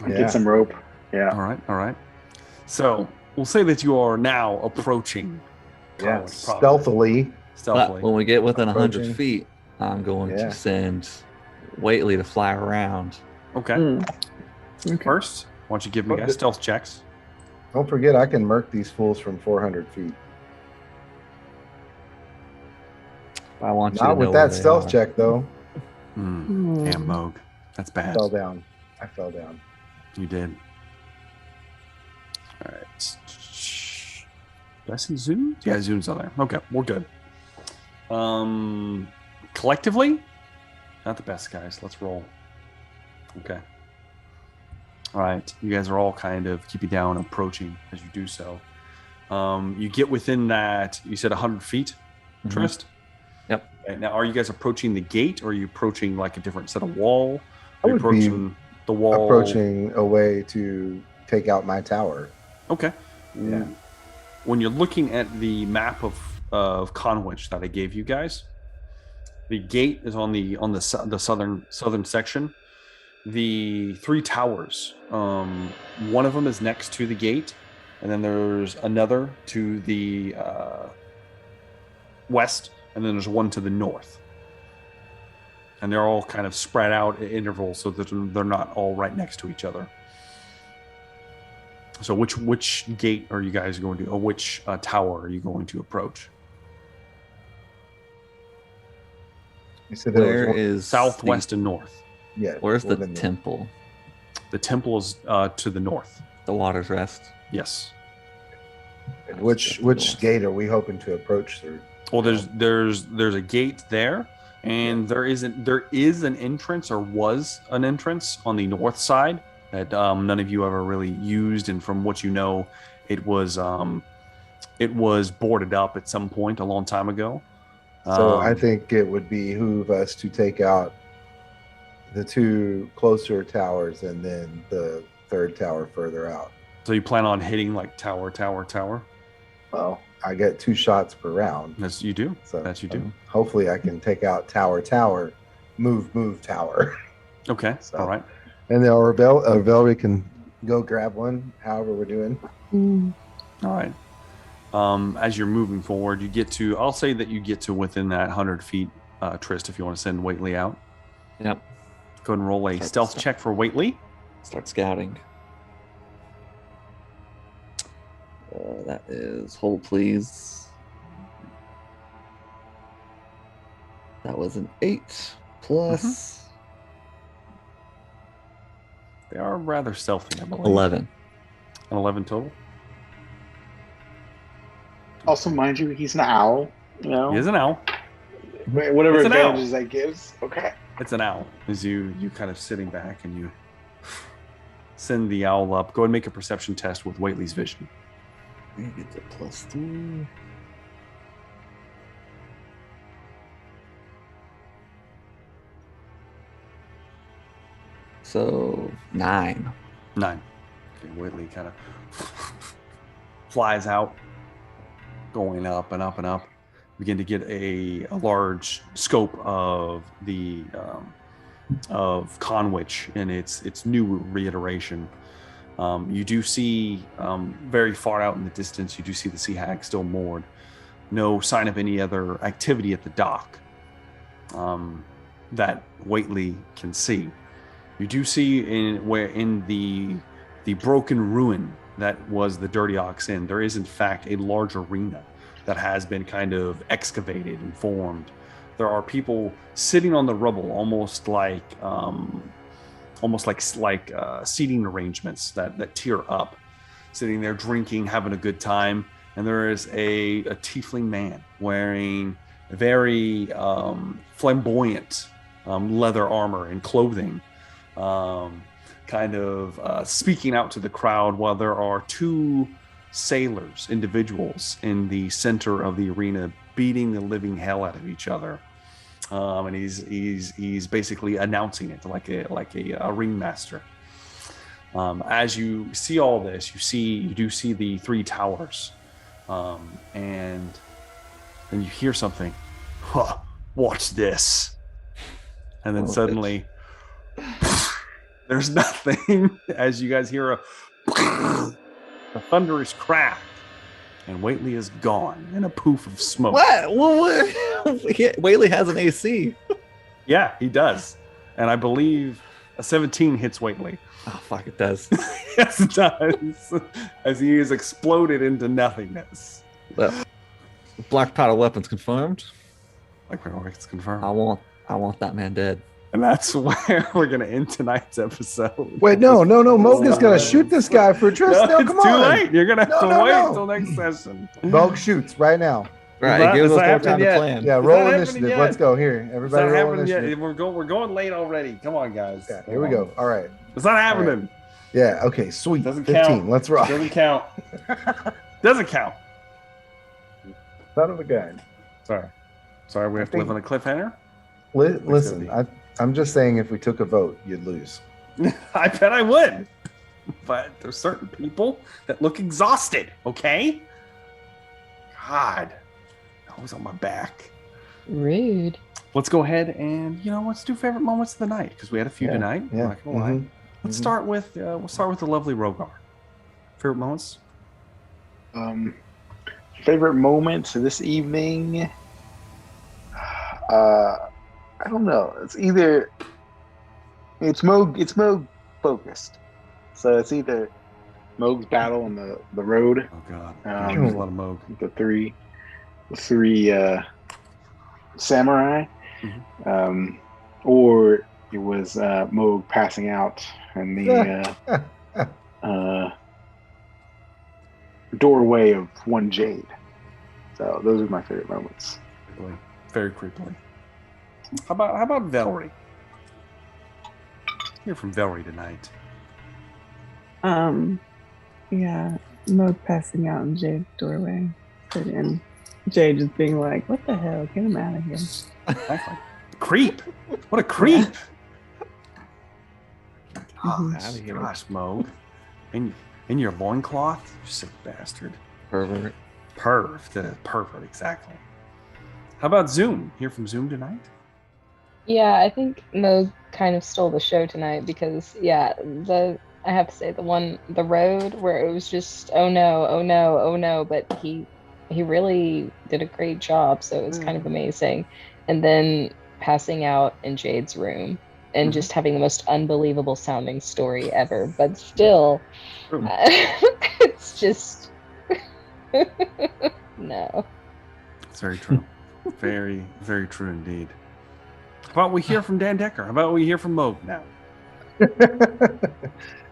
Yeah. Get some rope. Yeah. All right. All right. So we'll say that you are now approaching. Yeah, Conway proper. stealthily. Stealthily. But when we get within 100 Approaching. feet, I'm going Yeah. to send Waitley to fly around. Okay. Okay. First, why don't you give me guys stealth checks? Don't forget, I can murk these fools from 400 feet. I want you to Not know with where that they stealth are. check, though. Damn, Moog. That's I bad. fell down. I fell down. You did. All right. Did I see Zoom? Yeah, Zoom's on there. Okay, we're good. Collectively, not the best, guys. Let's roll. Okay. All right. You guys are all kind of keeping down, approaching as you do so. You get within that, you said 100 feet, Mhm. Trist? Yep. Okay, now, are you guys approaching the gate, or are you approaching like a different set of wall? I Are you would be approaching the wall? Approaching a way to take out my tower. Okay. Yeah. When you're looking at the map of Conwich that I gave you guys, the gate is on the southern section. The 3 towers. One of them is next to the gate, and then there's another to the west, and then there's one to the north. And they're all kind of spread out at intervals so that they're not all right next to each other. So which gate are you guys going to, or which tower are you going to approach? You said there Where was one, is Southwest and north. yeah. Where's the well, then temple? The temple is to the north. The Water's Rest. Yes. Which gate are we hoping to approach through? Well, there's a gate there, and there is an entrance, or was an entrance on the north side that none of you ever really used, and from what you know, it was boarded up at some point a long time ago. So I think it would behoove us to take out the two closer towers and then the third tower further out. So you plan on hitting like tower? Well, I get 2 shots per round. Yes, you do. So That you do. Hopefully I can take out tower, move tower. Okay. So- All right. And then Valerie can go grab one, however we're doing. All right. As you're moving forward, you get to, I'll say that you get to within that 100 feet, Trist, if you want to send Waitley out. Yep. Go ahead and roll a stealth check for Waitley. Start scouting. That is hold, please. That was an 8 plus They are rather stealthy, I believe. 11. An 11 total. Also, mind you, he's an owl. You know, He is an owl. whatever It's an owl. advantages that gives. Okay. It's an owl. As you kind of sitting back and you send the owl up. Go ahead and make a perception test with Waitley's vision. You get the +3. So 9. 9. Okay, Waitley kind of flies out, going up and up and up. Begin to get a large scope of the of Conwich and its new reiteration. You do see very far out in the distance. You do see the Sea Hag still moored. No sign of any other activity at the dock that Waitley can see. You do see in the broken ruin that was the Dirty Ox Inn, there is in fact a large arena that has been kind of excavated and formed. There are people sitting on the rubble, almost like seating arrangements that tier up, sitting there drinking, having a good time. And there is a tiefling man wearing a very flamboyant leather armor and clothing, speaking out to the crowd, while there are 2 sailors, individuals in the center of the arena, beating the living hell out of each other. And he's basically announcing it like a ringmaster. As you see all this, you do see the 3 towers, and then you hear something. Huh, watch this, and then suddenly there's nothing. As you guys hear a thunderous crack, and Waitley is gone in a poof of smoke. What? Whaley has an AC. Yeah, he does. And I believe a 17 hits Waitley. Oh, fuck, it does. Yes, it does. As he is exploded into nothingness. Well, black powder weapons confirmed. Like it's confirmed. I want that man dead. And that's where we're going to end tonight's episode. Wait, no. Moga's gonna shoot this guy for Tristan. No, it's Come on. too late. You're going to have to wait no. until next session. Moga shoots right now. Right, give us is more that time to yet? plan. Yeah, Is roll that happening initiative. yet? Let's go here. It's Everybody not roll happening yet. initiative. We're going late already. Come on, guys. Yeah, here we go. All right. It's not happening. Yeah, okay, sweet. Doesn't 15. count. Let's rock. Doesn't count. Doesn't count. Son of a gun. Sorry, we have to live on a cliffhanger. Listen, I'm just saying if we took a vote, you'd lose. I bet I would. But there's certain people that look exhausted, okay? God. Always on my back. Rude. Let's go ahead and, let's do favorite moments of the night, because we had a few tonight. Yeah. I'm not gonna lie. Let's start with the lovely Rogar. Favorite moments? Favorite moments this evening? I don't know. It's Moog focused. So it's either Moog's battle on the road. Oh god, Um, there's a lot of Moog. the three samurai, Mhm. or it was Moog passing out in the doorway of one Jade. So those are my favorite moments. Creepily. Very creepily. How about Valerie? Hear from Valerie tonight. Yeah, Mode passing out in Jade's doorway. And Jade just being like, what the hell? Get him out of here. Exactly. Creep. What a creep. Mhm. Outta here. Gosh, Moog. In your loincloth? You sick bastard. Pervert. Pervert, exactly. How about Zoom? Hear from Zoom tonight? Yeah, I think Mo kind of stole the show tonight because I have to say the road where it was just oh no, oh no, oh no, but he really did a great job, so it was kind of amazing. And then passing out in Jade's room and just having the most unbelievable sounding story ever, but still it's just no. It's very true. Very, very true indeed. How about we hear from Dan Decker? How about we hear from Moog now?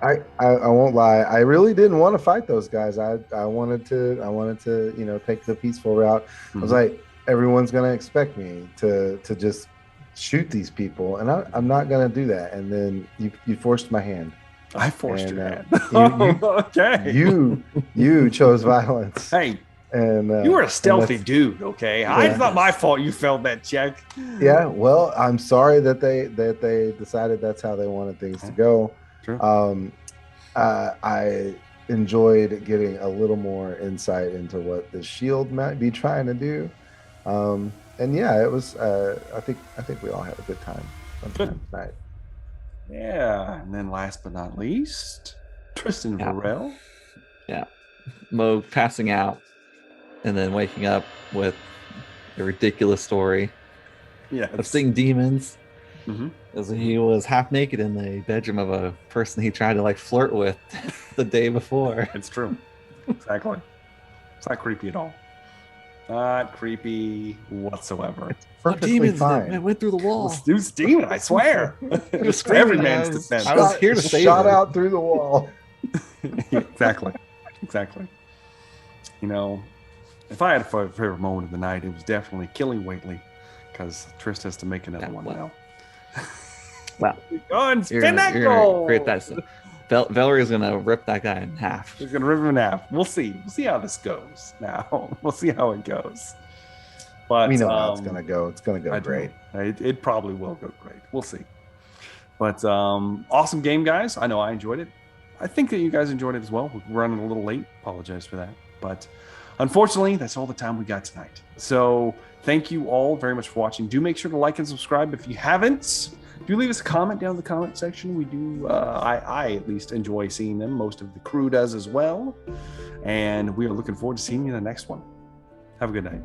I won't lie. I really didn't want to fight those guys. I wanted to take the peaceful route. I was like, everyone's gonna expect me to just shoot these people, and I'm not gonna do that. And then you forced my hand. I forced your hand. Okay. You chose violence. Hey, and you were a stealthy dude. Okay, it's not my fault you failed that check. Yeah, well, I'm sorry that they decided that's how they wanted things to go. True. I enjoyed getting a little more insight into what the shield might be trying to do. And yeah, it was. I think we all had a good time. Good night. Yeah, and then last but not least, Tristan Varel. Yeah, Mo passing out and then waking up with a ridiculous story of seeing demons. As he was half naked in the bedroom of a person he tried to flirt with the day before. It's true. Exactly. It's not creepy at all. Not creepy whatsoever. It's perfectly fine. I went through the wall. It was demon, I swear. Just every man's defense. I was here to save shot her. out through the wall. Exactly. If I had a favorite moment of the night, it was definitely killing Waitley, because Trist has to make another one now. Well, go and spin that goal. Create that. Valerie's gonna rip that guy in half. He's gonna rip him in half. We'll see. We'll see how this goes. Now we'll see how it goes. But we know how it's gonna go. It's gonna go great. It probably will go great. We'll see. But awesome game, guys. I know I enjoyed it. I think that you guys enjoyed it as well. We're running a little late. Apologize for that. But unfortunately, that's all the time we got tonight. So thank you all very much for watching. Do make sure to like and subscribe if you haven't. Do leave us a comment down in the comment section. We do, I at least enjoy seeing them. Most of the crew does as well. And we are looking forward to seeing you in the next one. Have a good night.